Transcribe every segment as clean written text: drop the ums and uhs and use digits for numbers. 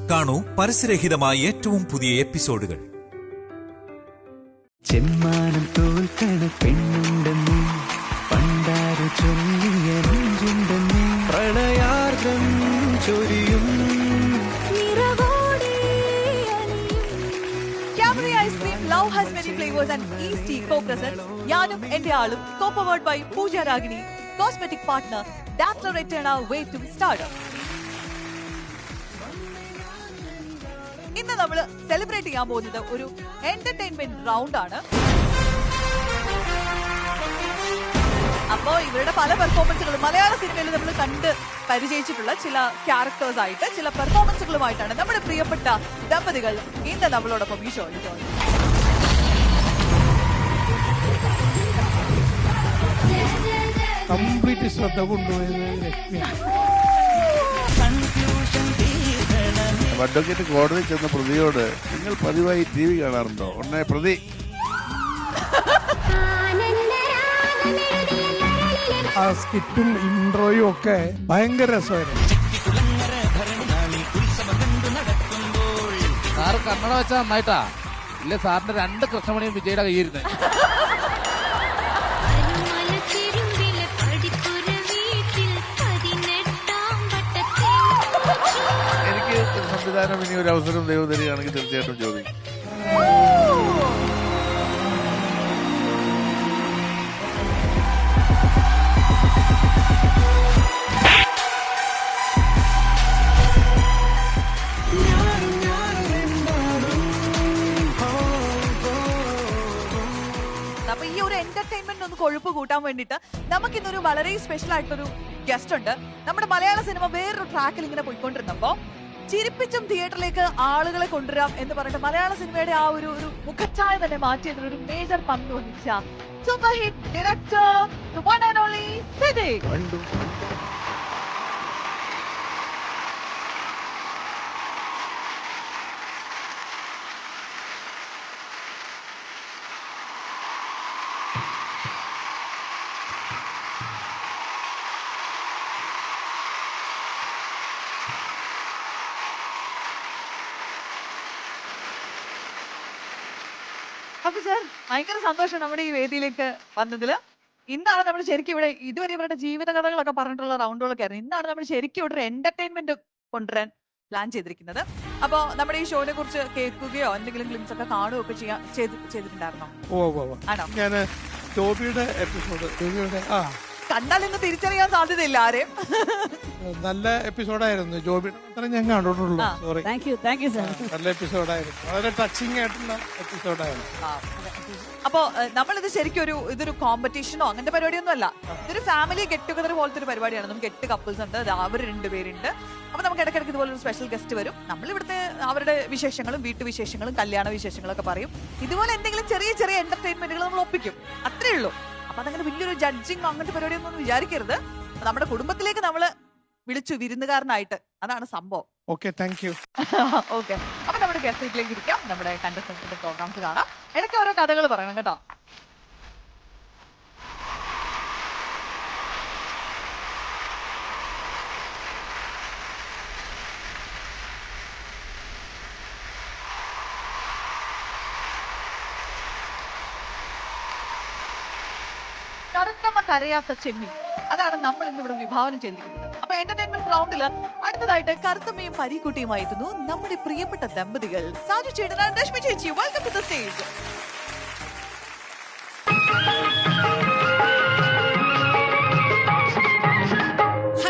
കാണൂ പരസ്യരഹിതമായ ഏറ്റവും പുതിയ എപ്പിസോഡുകൾ. ചെമ്മാനം തോൽക്കണ പെണ്ണുണ്ടെന്ന് പണ്ടാരു ചൊല്ലിയ നെഞ്ചുണ്ടെന്ന് പ്രണയാർദ്രം ചൊരിയും Love has many flavors and East Tea co-presents Yanum Ende Aalum, co-powered by Pooja Ragini, cosmetic partner Dazzler Eterna Way to Stardom. ഇന്ന് നമ്മൾ സെലിബ്രേറ്റ് ചെയ്യാൻ പോകുന്നത് ഒരു എന്റർടൈൻമെന്റ് റൗണ്ട് ആണ്. അപ്പോ ഇവരുടെ പല പെർഫോമൻസുകളും മലയാള സിനിമയിൽ നമ്മൾ കണ്ട് പരിചയിച്ചിട്ടുള്ള ചില ക്യാരക്ടേഴ്സ് ആയിട്ട് ചില പെർഫോമൻസുകളുമായിട്ടാണ് നമ്മുടെ പ്രിയപ്പെട്ട ദമ്പതികൾ ഇന്ന് നമ്മളോടൊപ്പം ഈ ഷോയിൽ കംപ്ലീറ്റ് ശ്രദ്ധ കൊണ്ടുപോയത് അഡ്വക്കേറ്റ് കോടതി ചെന്ന പ്രതിയോട് നിങ്ങൾ പതിവായി TV കാണാറുണ്ടോ? ഉടനെ പ്രതി ആ സ്കിറ്റും ഇൻട്രോയും ഒക്കെ ഭയങ്കര രസമായിരുന്നു. സാറ് കണ്ണട വെച്ചാൽ നന്നായിട്ടാ. ഇല്ല സാറിന്റെ 2 കൃഷ്ണമണിയും വിജയുടെ കയ്യിരുന്നേ. എനിക്ക് സംവിധാനം ഇനി ഒരു അവസരം ദൈവം തരികയാണെങ്കിൽ തീർച്ചയായിട്ടും ചോദിക്കും. അപ്പൊ ഈ ഒരു എന്റർടൈൻമെന്റ് ഒന്ന് കൊഴുപ്പ് കൂട്ടാൻ വേണ്ടിട്ട് നമുക്ക് ഇന്നൊരു വളരെ സ്പെഷ്യൽ ആയിട്ടൊരു ഗസ്റ്റ് ഉണ്ട്. നമ്മുടെ മലയാള സിനിമ വേറൊരു ട്രാക്കിൽ ഇങ്ങനെ പോയിക്കൊണ്ടിരുന്നപ്പോ ചിരിപ്പിച്ചും തിയേറ്ററിലേക്ക് ആളുകളെ കൊണ്ടുവരാം എന്ന് പറഞ്ഞിട്ട് മലയാള സിനിമയുടെ ആ ഒരു മുഖച്ഛായ തന്നെ മാറ്റിയതിൽ ഒരു മേജർ പങ്ക് വഹിച്ച super hit director the one and only Siddique. അപ്പൊ സാർ ഭയങ്കര സന്തോഷം നമ്മുടെ ഈ വേദിയിലേക്ക് വന്നതില്. ഇന്നാണ് നമ്മൾ ശരിക്കും ഇവിടെ ഇതുവരെ ഇവരുടെ ജീവിത കഥകളൊക്കെ പറഞ്ഞിട്ടുള്ള റൗണ്ടുകളൊക്കെ ആയിരുന്നു. ഇന്നാണ് നമ്മൾ ശരിക്കും ഇവിടെ ഒരു എന്റർടൈൻമെന്റ് കൊണ്ടുവരാൻ പ്ലാൻ ചെയ്തിരിക്കുന്നത്. അപ്പൊ നമ്മുടെ ഈ ഷോനെ കുറിച്ച് കേൾക്കുകയോ എന്തെങ്കിലും ഗ്ലിംസ് ഒക്കെ കാണുകയോ ഒക്കെ ചെയ്തിട്ടുണ്ടായിരുന്നോ? ആണോ? ഞാൻ ജോബിയുടെ എപ്പിസോഡ് കണ്ടാൽ ഇന്ന് തിരിച്ചറിയാൻ സാധ്യതയില്ല ആരെയും. നല്ല എപ്പിസോഡായിരുന്നു. ജോബിയുടെ മാത്രമേ ഞാൻ കണ്ടിട്ടുള്ളൂ. സോറി. നല്ല എപ്പിസോഡായിരുന്നു. വളരെ ടച്ചിങ് ആയിട്ടുള്ള എപ്പിസോഡായിരുന്നു. അപ്പൊ നമ്മളിത് ശരിക്കും ഇതൊരു കോമ്പറ്റീഷനോ അങ്ങനത്തെ പരിപാടിയൊന്നും അല്ല. ഇതൊരു ഫാമിലി ഗെറ്റ് ടുഗദർ പോലത്തെ ഒരു പരിപാടിയാണ്. നമുക്ക് 8 കപ്പിൾസ് ഉണ്ട്, അവർ 2 പേരുണ്ട്. അപ്പൊ നമുക്ക് ഇടയ്ക്കിടയ്ക്ക് ഇതുപോലെ ഒരു സ്പെഷ്യൽ ഗസ്റ്റ് വരും. നമ്മൾ ഇവിടുത്തെ അവരുടെ വിശേഷങ്ങളും വീട്ടുവിശേഷങ്ങളും കല്യാണ വിശേഷങ്ങളൊക്കെ പറയും. ഇതുപോലെ എന്തെങ്കിലും ചെറിയ ചെറിയ എന്റർടൈൻമെന്റുകൾ നമ്മൾ ഒപ്പിക്കും, അത്രേ ഉള്ളൂ. അപ്പൊ അതങ്ങനെ വലിയൊരു ജഡ്ജിങ് അങ്ങനത്തെ പരിപാടിയൊന്നും വിചാരിക്കരുത്. നമ്മുടെ കുടുംബത്തിലേക്ക് നമ്മള് വിളിച്ചു വിരുന്നുകാരനായിട്ട്, അതാണ് സംഭവം. Okay, thank you. ഓക്കെ, അപ്പൊ നമ്മുടെ ഗസ്റ്റിലേക്ക് ഇരിക്കാം. നമ്മുടെ കണ്ടസ്റ്റന്റിന്റെ പ്രോഗ്രാംസ് കാണാം. ഇടയ്ക്ക് ഓരോ കഥകൾ പറയണം കേട്ടോ. കറുത്തമ്മ കരയാത്ത ചെമ്മീൻ, അതാണ് നമ്മൾ ഇന്ന് ഇവിടെ വിഭാവനം ചെയ്തിരിക്കുന്നത്. അപ്പൊ എന്റർടൈൻമെന്റ് റൗണ്ടില് അടുത്തതായിട്ട് കറുത്തമ്മയും പരീക്കുട്ടിയുമായി എത്തുന്നു നമ്മുടെ പ്രിയപ്പെട്ട ദമ്പതികൾ സാജു ചേട്ടൻ ആൻഡ് രശ്മി ചേച്ചി. Welcome to the stage.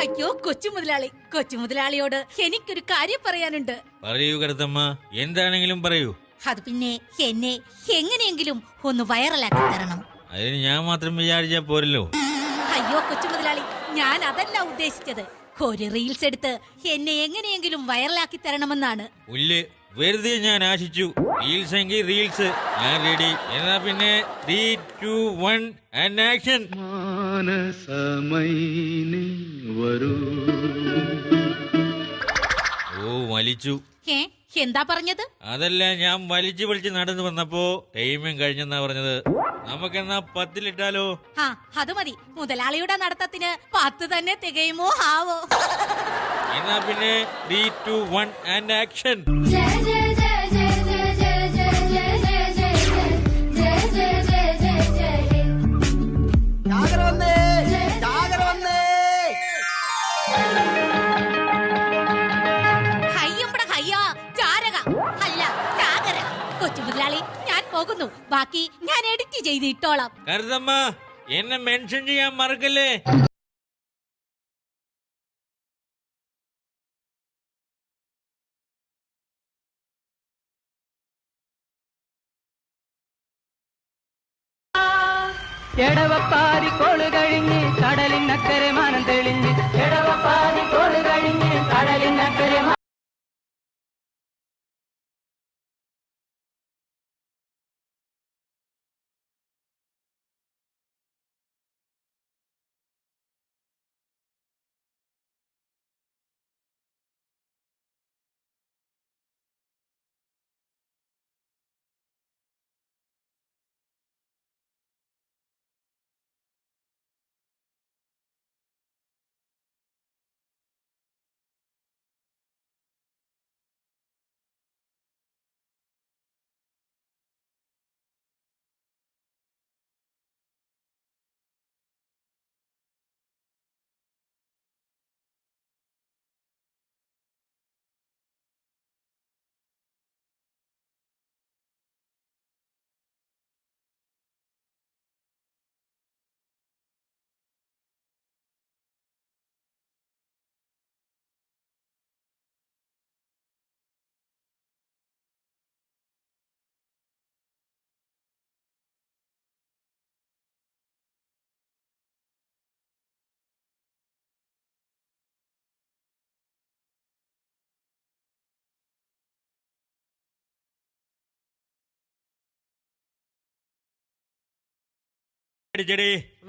അയ്യോ കൊച്ചു മുതലാളിയോട് എനിക്കൊരു കാര്യം പറയാനുണ്ട്. പറയൂ കറുത്തമ്മ, എന്താണെങ്കിലും പറയൂ. അത് പിന്നെ എന്നെ എങ്ങനെയെങ്കിലും ഒന്ന് വൈറലാക്കി തരണം. അതിന് ഞാൻ മാത്രം വിചാരിച്ചാ പോരല്ലോ. അയ്യോ കൊച്ചു മുതലാളി, ഞാൻ അതല്ല ഉദ്ദേശിച്ചത്. ഒരു റീൽസ് എടുത്ത് എന്നെ എങ്ങനെയെങ്കിലും വൈറലാക്കി തരണമെന്നാണ്. പുല്ല്, വെറുതെ ഞാൻ ആശിച്ചു. റീൽസ് എങ്കിൽ റീൽസ്, ഞാൻ റെഡി. എന്നാ പിന്നെ 3, 2, 1 ആൻഡ് ആക്ഷൻ. ഓ, വലിച്ചു. എന്താ പറഞ്ഞത്? അതല്ല, ഞാൻ വലിച്ചു നടന്നു വന്നപ്പോ ടൈമും കഴിഞ്ഞെന്നാ പറഞ്ഞത്. നമുക്കെന്നാ 10 ആ അത് മതി. മുതലാളിയുടെ നടത്തത്തിന് 10 തന്നെ തികയുമോ ആവോ? എന്നാ പിന്നെ 3, 2, 1 ആൻഡ് ആക്ഷൻ. കൊച്ചുമുതലാളി ഞാൻ പോകുന്നു, ബാക്കി ഞാൻ എഡിറ്റ് ചെയ്ത് ഇട്ടോളാം. കരുതമ്മ എന്നെ മെൻഷൻ ചെയ്യാൻ മറക്കല്ലേ. എടവപ്പാതി കോള് കഴിഞ്ഞ് കടലിനക്കരെ മാനം തെളിഞ്ഞ് എടവപ്പാതി കോള് കഴിഞ്ഞ് കടലിനക്കരെ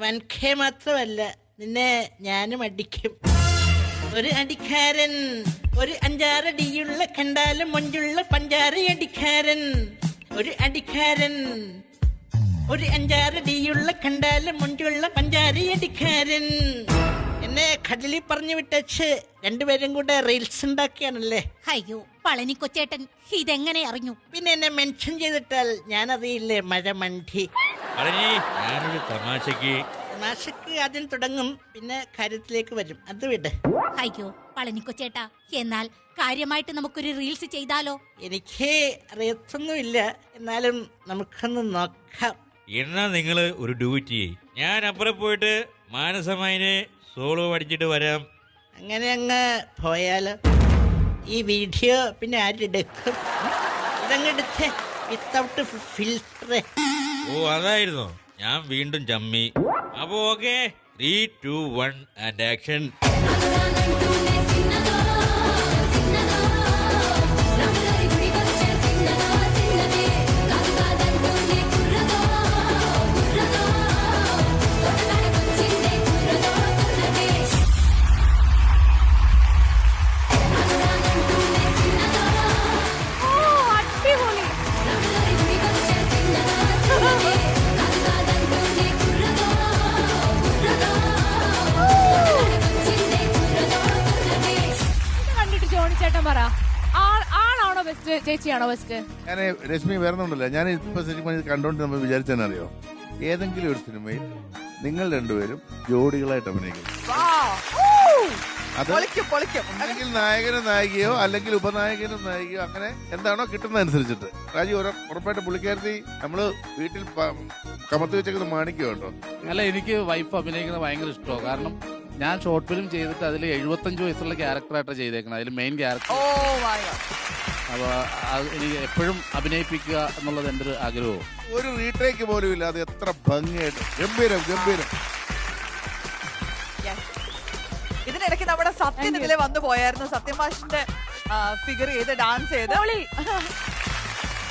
വൻഖേ മാത്രമല്ല, നിന്നെ ഞാനും അടിക്കും. ഒരു അടിക്കാരൻ, ഒരു 5-6 അടിയുള്ള കണ്ടാലും മൊഞ്ചുള്ള പഞ്ചാരയടിക്കാരൻ. ഒരു അടിക്കാരൻ, ഒരു 5-6 അടിയുള്ള കണ്ടാലും മൊഞ്ചുള്ള പഞ്ചാരയടിക്കാരൻ. എന്നെ കടലിൽ പറഞ്ഞു വിട്ടച്ച് രണ്ടുപേരും കൂടെ റീൽസ് ഉണ്ടാക്കിയാണല്ലേ. അയ്യോ പളനിക്കൊച്ചേട്ടൻ ഇതെങ്ങനെ അറിഞ്ഞു? പിന്നെ എന്നെ മെൻഷൻ ചെയ്തിട്ടാൽ ഞാനറിയില്ലേ മഴമണ്ടി. ഞാനൊരു തമാശക്ക് ആദ്യം തുടങ്ങും, പിന്നെ കാര്യത്തിലേക്ക് വരും. അത് വിട്. അയ്യോ പളനിക്കൊച്ചേട്ടാ, എന്നാൽ കാര്യമായിട്ട് നമുക്കൊരു റീൽസ് ചെയ്താലോ? എനിക്ക് അറിയത്തൊന്നുമില്ല, എന്നാലും നമുക്കൊന്ന് നോക്കാം. എന്നാ നിങ്ങള് ഒരു ഡ്യൂറ്റ് ചെയ്യ്, ഞാൻ അപ്പുറം പോയിട്ട് മാനസമായിനെ സോളോ അടിച്ചിട്ട് വരാം. അങ്ങനെ അങ്ങ് പോയാലോ? ഈ വീഡിയോ പിന്നെ ആരെടുക്കും? ഇതങ്ങെടുത്ത് വിത്തൗട്ട് ഫിൽറ്റർ. ഓ അതായിരുന്നോ? ഞാൻ വീണ്ടും ചമ്മി. അപ്പൊ ഓക്കെ, 3, 2, 1 ആൻഡ് ആക്ഷൻ. ചേച്ചിയാണോ ബെസ്റ്റ്? ഞാൻ രശ്മി വരുന്നുണ്ടല്ലോ, ഞാൻ ഇപ്പൊ ശരിക്കും കണ്ടോണ്ട് നമ്മൾ വിചാരിച്ചെന്നറിയോ, ഏതെങ്കിലും ഒരു സിനിമയിൽ നിങ്ങൾ രണ്ടുപേരും ജോഡികളായിട്ട് അഭിനയിക്കും. അത് അല്ലെങ്കിൽ നായകനും നായികയോ അല്ലെങ്കിൽ ഉപനായകനും നായികയോ, അങ്ങനെ എന്താണോ കിട്ടുന്നതനുസരിച്ചിട്ട്. രാജി ഉറപ്പായിട്ട് പുള്ളിക്കാരത്തി നമ്മള് വീട്ടിൽ കമത്തി വെച്ചേക്കുന്നത് മാണിക്കോ ഉണ്ടോ? അല്ല, എനിക്ക് വൈഫ് അഭിനയിക്കുന്നത് ഭയങ്കര ഇഷ്ടമാണ്. കാരണം ഞാൻ ഷോർട്ട് ഫിലിം ചെയ്തിട്ട് അതിൽ 75 വയസ്സുള്ള ക്യാരക്ടറായിട്ടാണ് ചെയ്തേക്കുന്നത്, അതിൽ മെയിൻ ക്യാരക്ടർ. അപ്പൊ എനിക്ക് എപ്പോഴും അഭിനയിപ്പിക്കുക എന്നുള്ളത് എൻ്റെ ഒരു ആഗ്രഹവും. ഒരു റീടേക്ക് പോലും ഇല്ല, അത് എത്ര ഭംഗിയായിട്ട്. ഗംഭീരം ഗംഭീരം. ഇതിനിടയ്ക്ക് നമ്മുടെ സത്യൻ ഇതിലെ വന്നു പോയായിരുന്നു. സത്യം മാഷിന്റെ ഫിഗർ ചെയ്ത് ഡാൻസ് ചെയ്ത്.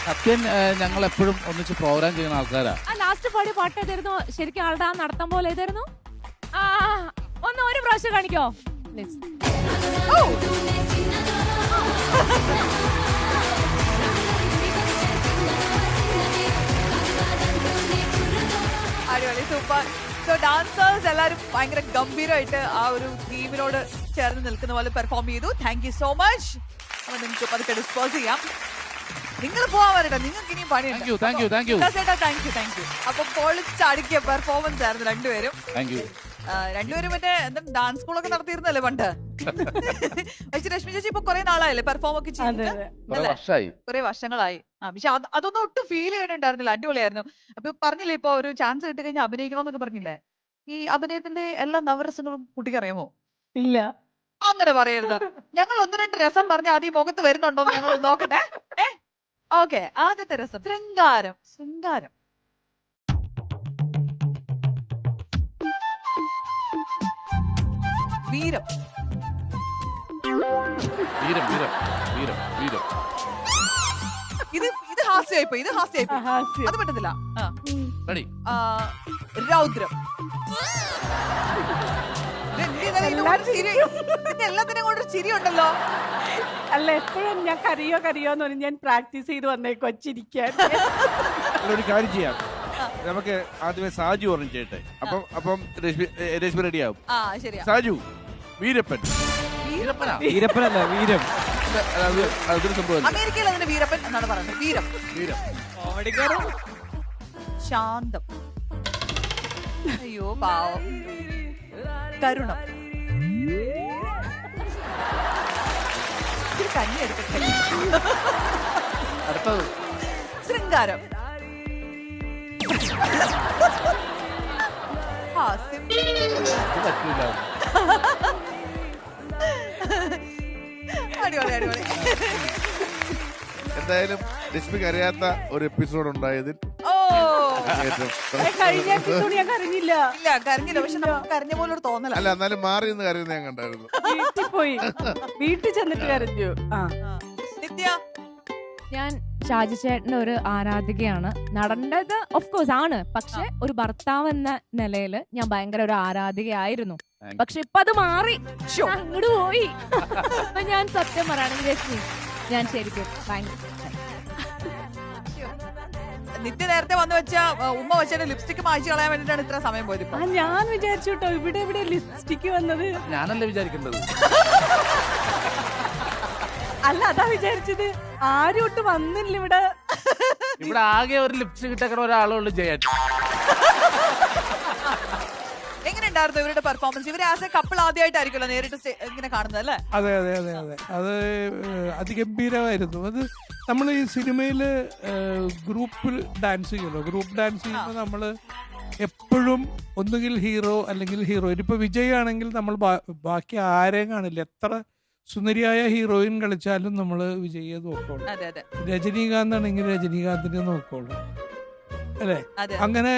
സത്യൻ ഞങ്ങൾ എപ്പോഴും ഒന്നിച്ച് പ്രോഗ്രാം ചെയ്യുന്ന ആൾക്കാരാ. ലാസ്റ്റ് പാടിയ പാട്ട് ഏതായിരുന്നു? ശരിക്കും ആളുടെ ആ നടത്തം പോലെ ഏതായിരുന്നു? ഒന്ന് ഒരു പ്രാവശ്യം കാണിക്കോ പ്ലീസ്? അടിപൊളി, സൂപ്പർ. സോ ഡാൻസേഴ്സ് എല്ലാരും ഭയങ്കര ഗംഭീരമായിട്ട് ആ ഒരു ടീമിനോട് ചേർന്ന് നിൽക്കുന്ന പോലെ പെർഫോം ചെയ്തു. Thank you so much. അപ്പൊ നിങ്ങൾക്ക് പതുക്കെ ഡിസ്പോസ് ചെയ്യാം. നിങ്ങൾ പോവാൻ വരട്ടെ, നിങ്ങൾക്ക് ഇനിയും പണിയുണ്ട്. Thank you. അപ്പൊ പൊളിച്ചടുക്കിയ പെർഫോമൻസ് ആയിരുന്നു രണ്ടുപേരും. രണ്ടുപേരും മറ്റേ എന്താ ഡാൻസ് സ്കൂളൊക്കെ നടത്തിയിരുന്നല്ലേ പണ്ട്? പക്ഷെ രശ്മി ചേച്ചി ഇപ്പൊ കുറെ നാളായല്ലേ പെർഫോം ഒക്കെ ചെയ്തിട്ട്? കുറെ വർഷങ്ങളായി. പക്ഷെ അതൊന്നും ഒട്ടും ഫീൽ ചെയ്യണുണ്ടായിരുന്നില്ല. അടിപൊളിയായിരുന്നു. അപ്പൊ പറഞ്ഞില്ലേ ഇപ്പൊ ഒരു ചാൻസ് കിട്ടി കഴിഞ്ഞാൽ അഭിനയിക്കണമെന്നൊക്കെ പറഞ്ഞില്ലേ? ഈ അഭിനയത്തിന്റെ എല്ലാ നവരസങ്ങളും കുട്ടിക്ക് അറിയാമോ? ഇല്ല. അങ്ങനെ പറയരുത്. ഞങ്ങൾ 1-2 രസം പറഞ്ഞ ആദ്യം മുഖത്ത് വരുന്നുണ്ടോ ഞങ്ങൾ നോക്കട്ടെ. ഓക്കെ, ആദ്യത്തെ രസം ശൃംഗാരം. വീരം. ഇത് ഹാസ്യമായിപ്പോയി. അത് പറ്റത്തില്ല. രൗദ്രം. എല്ലാത്തിനും കൊണ്ട് ചിരി ഉണ്ടല്ലോ. അല്ല, എപ്പോഴും ഞാൻ കറിയോന്ന് പറഞ്ഞ് ഞാൻ പ്രാക്ടീസ് ചെയ്ത് വന്നേ കൊച്ചിരിക്കാൻ. ഒരു കാര്യം ചെയ്യാം, നമുക്ക് ആദ്യമേ സാജു ഓർമ്മ ചെയ്യട്ടെ. അപ്പം രശ്മി റെഡിയാവും. സാജു, വീരപ്പൻ. വീരപ്പനല്ല, വീരം. അതൊരു സംഭവം. അമേരിക്കയിൽ അതിന് വീരപ്പൻ എന്നാണ് പറയുന്നത്. വീരം. ശാന്തം. അയ്യോ പാവം. കരുണം. കഞ്ഞി എടുക്കട്ടെ. ശൃംഗാരം. ഹാസ്യം. അടിപൊളി. എന്തായാലും രശ്മിക്ക് അറിയാത്ത ഒരു എപ്പിസോഡ് ഉണ്ടായതിൽ കരഞ്ഞില്ല. പക്ഷെ നമുക്ക് കരഞ്ഞ പോലെ ഒരു തോന്നല. അല്ല, എന്നാലും മാറി നിന്ന് കരയുന്ന ഞാൻ കണ്ടായിരുന്നു. വീട്ടിൽ പോയി, വീട്ടിൽ ചെന്നിട്ട് കരഞ്ഞു. നിത്യ, ഞാൻ ഷാജി ചേട്ടന്റെ ഒരു ആരാധികയാണ്. നടണ്ടത് ഓഫ് കോഴ്സ് ആണ്, പക്ഷെ ഒരു ഭർത്താവ് എന്ന നിലയില് ഞാൻ ഭയങ്കര ഒരു ആരാധികയായിരുന്നു. പക്ഷെ ഇപ്പൊ അത് മാറി, അങ്ങോട്ട് പോയി. അപ്പൊ ഞാൻ സത്യം പറയുകയാണെങ്കിൽ രശ്മി, ഞാൻ ശരിക്കും ഭയങ്കര നിത്യ നേരത്തെ വന്നു വെച്ച ഉമ്മ വെച്ച ലിപ്സ്റ്റിക് മായ്ച്ചു കളയാൻ വേണ്ടിട്ടാണ് ഇത്ര സമയം പോയത്. ഞാൻ വിചാരിച്ചു കേട്ടോ, ഇവിടെ ലിപ്സ്റ്റിക് വന്നത്. ഞാനല്ലേ വിചാരിക്കേണ്ടത്. അല്ല, അതാ വിചാരിച്ചത്. ആരും ഒട്ട് വന്നില്ല ഇവിടെ. ഇവിടെ ആകെ ഒരു ലിപ്സ്റ്റിക് കിട്ടക്കണ ഒരാളുള്ളൂ, ജയൻ. എങ്ങനെയുണ്ടായിരുന്നു ഇവരുടെ പെർഫോമൻസ്? ഇവര് ആസ് എ കപ്പിൾ ആദ്യമായിട്ടായിരിക്കുമല്ലോ നേരിട്ട് ഇങ്ങനെ കാണുന്നത് അല്ലേ? അതെ. അത് അതിഗംഭീരമായിരുന്നു. അത് നമ്മൾ ഈ സിനിമയില് ഗ്രൂപ്പിൽ ഡാൻസ് ചെയ്യുമല്ലോ. ഗ്രൂപ്പ് ഡാൻസ് ചെയ്യുമ്പോൾ നമ്മൾ എപ്പോഴും ഒന്നുകിൽ ഹീറോ അല്ലെങ്കിൽ ഹീറോയിൻ. ഇപ്പൊ വിജയ് ആണെങ്കിൽ നമ്മൾ ബാക്കി ആരെയും കാണില്ല. എത്ര സുന്ദരിയായ ഹീറോയിൻ കളിച്ചാലും നമ്മൾ വിജയെ നോക്കുള്ളൂ. രജനീകാന്ത് ആണെങ്കിൽ രജനീകാന്തിനെ നോക്കുള്ളൂ, അല്ലേ? അങ്ങനെ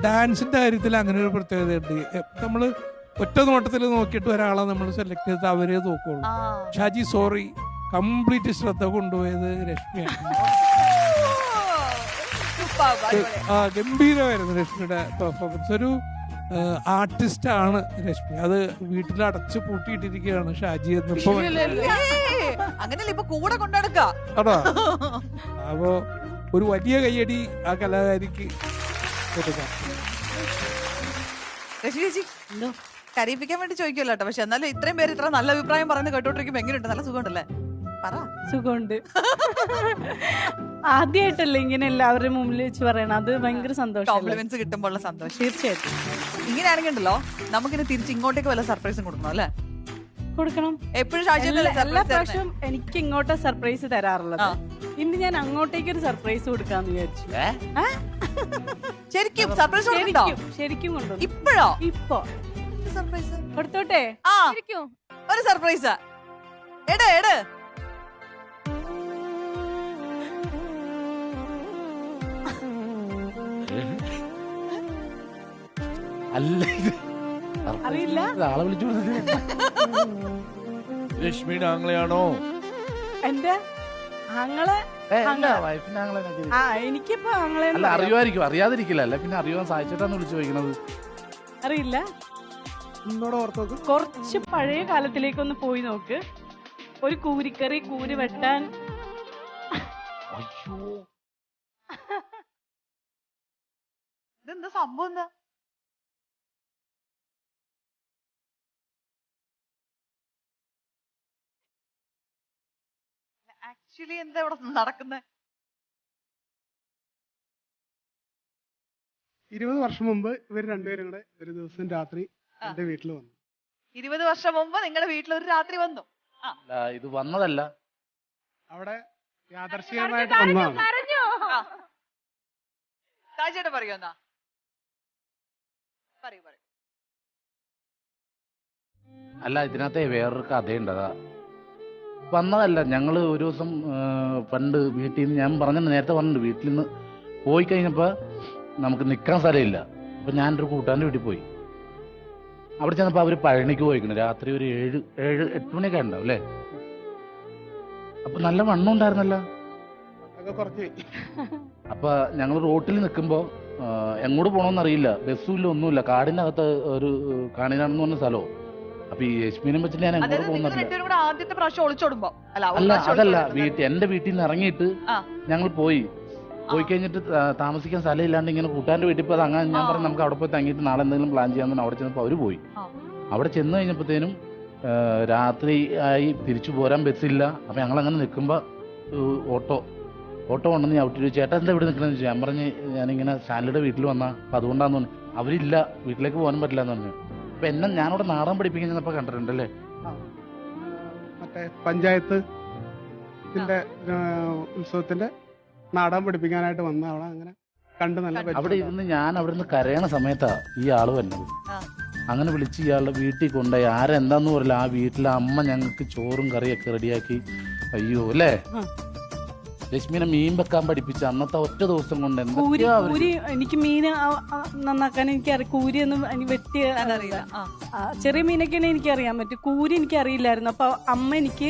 ഡാൻസിന്റെ കാര്യത്തിൽ അങ്ങനെ ഒരു പ്രത്യേകതയുണ്ട്. നമ്മൾ ഒറ്റ നോട്ടത്തിൽ നോക്കിയിട്ട് ഒരാളെ നമ്മൾ സെലക്ട് ചെയ്തിട്ട് അവരെ നോക്കുള്ളൂ. ഷാജി സോറി, കംപ്ലീറ്റ് ശ്രദ്ധ കൊണ്ടുപോയത് രശ്മിയാണ്. ഗംഭീരമായിരുന്നു രശ്മിയുടെ പെർഫോമൻസ്. ഒരു ആർട്ടിസ്റ്റ് ആണ് രശ്മി. അത് വീട്ടിൽ അടച്ചു പൂട്ടിയിട്ടിരിക്കുകയാണ് ഷാജി എന്നിപ്പോ. അതാ, അപ്പോ ഒരു വലിയ കയ്യടി ആ കലാകാരിക്ക് കൊടുക്കാം. കരയിപ്പിക്കാൻ വേണ്ടി ചോദിക്കുമല്ലോ കേട്ടോ. പക്ഷെ എന്നാലും ഇത്രയും പേര് ഇത്ര നല്ല അഭിപ്രായം പറയുന്നത് കേട്ടോണ്ടിരിക്കുമ്പോ എങ്ങനെയുണ്ട്? നല്ല സുഖമുണ്ടല്ലേ? സുഖമുണ്ട്. ആദ്യമായിട്ടല്ലേ ഇങ്ങനെ എല്ലാവരുടെ മുമ്പിൽ വെച്ച് പറയണം. അത് ഭയങ്കര സന്തോഷം. കോംപ്ലിമെന്റ്സ് കിട്ടുമ്പോൾ സന്തോഷം. തീർച്ചയായിട്ടും. ഇങ്ങനെയാണെങ്കിൽ ഉണ്ടല്ലോ, നമുക്കിനി തിരിച്ച് ഇങ്ങോട്ടേക്ക് വല്ല സർപ്രൈസും കൊടുക്കണം അല്ലേ? കൊടുക്കണം. എപ്പോഴും എല്ലാ പ്രാവശ്യം എനിക്ക് ഇങ്ങോട്ട് സർപ്രൈസ് തരാറുള്ളത്. ഇന്ന് ഞാൻ അങ്ങോട്ടേക്ക് ഒരു സർപ്രൈസ് കൊടുക്കാന്ന് വിചാരിച്ചു. ശരിക്കും സർപ്രൈസ് ശരിക്കും കൊണ്ടു. ഇപ്പോഴോ? ഇപ്പൊ സർപ്രൈസ് കൊടുത്തോട്ടെ. ഒരു സർപ്രൈസ്. എട് അറിയില്ല. ആളെ വിളിച്ചു. രശ്മിയുടെ ആങ്ങളെയാണോ? എന്റെ ആങ്ങളെ. എനിക്കിപ്പോ ആങ്ങളെ അറിയുമായിരിക്കും, അറിയാതിരിക്കില്ല. അല്ല പിന്നെ അറിയാൻ സാധിച്ചിട്ടാന്ന് വിളിച്ചു ചോദിക്കണത്. അറിയില്ല. കുറച്ച് പഴയ കാലത്തിലേക്കൊന്ന് പോയി നോക്ക്. ഒരു കൂരിക്കറി, കൂരി വെട്ടാൻ. ഇതെന്താ സംഭവം? എന്താ ആക്ച്വലി എന്താ ഇവിടെ നടക്കുന്നത്? 20 വർഷം മുമ്പ് ഇവർ രണ്ടുപേരും കൂടെ ഒരു ദിവസം രാത്രി എന്റെ വീട്ടിൽ വന്നു. 20 വർഷം മുമ്പ് നിങ്ങളുടെ വീട്ടിൽ ഒരു രാത്രി വന്നു. ഇത് വന്നതല്ല, അവിടെ യാദർശികമായിട്ട് വന്നതാണ്. സാജിയേട്ടൻ പറയൂ എന്നാ. പറയൂ. അല്ല ഇതിനകത്തെ വേറൊരു കഥയുണ്ട്. അതാ വന്നതല്ല. ഞങ്ങൾ ഒരു ദിവസം പണ്ട് വീട്ടിൽ നിന്ന്, ഞാൻ പറഞ്ഞ നേരത്തെ പറഞ്ഞിട്ടുണ്ട്, വീട്ടിൽ നിന്ന് പോയി കഴിഞ്ഞപ്പോൾ നമുക്ക് നിൽക്കാൻ സ്ഥലമില്ല. അപ്പം ഞാനൊരു കൂട്ടുകാരൻ്റെ വീട്ടിൽ പോയി. അവിടെ ചെന്നപ്പോൾ അവർ പഴനിക്ക് പോയിക്കണം. രാത്രി ഒരു 7-8 മണിയൊക്കെ ഉണ്ടാവും അല്ലേ? അപ്പം നല്ല വണ്ണം ഉണ്ടായിരുന്നല്ലോ. അപ്പം ഞങ്ങൾ റോട്ടിൽ നിൽക്കുമ്പോൾ എങ്ങോട്ട് പോകണമെന്ന് അറിയില്ല, ബസ്സുമില്ല, ഒന്നുമില്ല. കാടിനകത്ത് ഒരു കാണിനാണെന്ന് പറഞ്ഞ സ്ഥലമോ. അപ്പൊ ഈ യശ്മിനെ വെച്ചിട്ട് ഞാൻ എങ്ങോട്ട് പോകുന്നില്ല. ആദ്യത്തെ പ്രാവശ്യം ഒളിച്ചോടുമ്പോ അല്ല, അതല്ല, എന്റെ വീട്ടിൽ നിന്ന് ഇറങ്ങിയിട്ട് ഞങ്ങൾ പോയി കഴിഞ്ഞിട്ട് താമസിക്കാൻ സ്ഥലം ഇല്ലാണ്ട് ഇങ്ങനെ കൂട്ടുകാരന്റെ വീട്ടിൽ പോയി അങ്ങനെ ഞാൻ പറഞ്ഞു നമുക്ക് അവിടെ പോയി തങ്ങിയിട്ട് നാളെ എന്തെങ്കിലും പ്ലാൻ ചെയ്യാൻ. അവിടെ ചെന്നപ്പോൾ അവര് പോയി. അവിടെ ചെന്ന് കഴിഞ്ഞപ്പോഴത്തേനും രാത്രി ആയി, തിരിച്ചു പോരാൻ ബസ്സില്ല. അപ്പൊ ഞങ്ങൾ അങ്ങനെ നിൽക്കുമ്പോ ഓട്ടോ കൊണ്ടുവന്ന് ചവിട്ടി, ചേട്ടാ എന്താ ഇവിടെ നിൽക്കണമെന്ന് ചോദിച്ചു. ഞാൻ പറഞ്ഞ് ഞാനിങ്ങനെ സ്റ്റാൻലിയുടെ വീട്ടിൽ വന്നാ, അപ്പൊ അതുകൊണ്ടാന്ന് പറഞ്ഞു. അവരില്ല, വീട്ടിലേക്ക് പോകാനും പറ്റില്ല എന്ന് പറഞ്ഞു. അപ്പൊ എന്നെ ഞാനവിടെ നാടൻ പഠിപ്പിക്കാൻ ചെന്നപ്പോ കണ്ടിട്ടുണ്ടല്ലേ, മറ്റേ പഞ്ചായത്ത് ഉത്സവത്തിന്റെ നാടൻ പഠിപ്പിക്കാനായിട്ട് വന്ന അവിടെ അങ്ങനെ കണ്ട് നല്ല അവിടെ ഇരുന്ന് ഞാൻ അവിടെ നിന്ന് കരയണ സമയത്താ ഈ ആള് വന്നത്. അങ്ങനെ വിളിച്ച് ഇയാളുടെ വീട്ടിൽ കൊണ്ടുപോയി. ആരെന്താന്ന് പറയില്ല, ആ വീട്ടിലെ അമ്മ ഞങ്ങൾക്ക് ചോറും കറിയൊക്കെ റെഡിയാക്കി. അയ്യോ അല്ലേ, ലക്ഷ്മിനെ മീൻ വെക്കാൻ പഠിപ്പിച്ച അന്നത്തെ ഒറ്റ ദിവസം കൊണ്ട് എനിക്ക് മീൻ നന്നാക്കാൻ എനിക്കറിയാം. കൂരി ഒന്നും വെട്ടി അറിയില്ല. ചെറിയ മീനൊക്കെയാണ് എനിക്കറിയാൻ പറ്റും. കൂരി എനിക്ക് അറിയില്ലായിരുന്നു. അപ്പൊ അമ്മ എനിക്ക്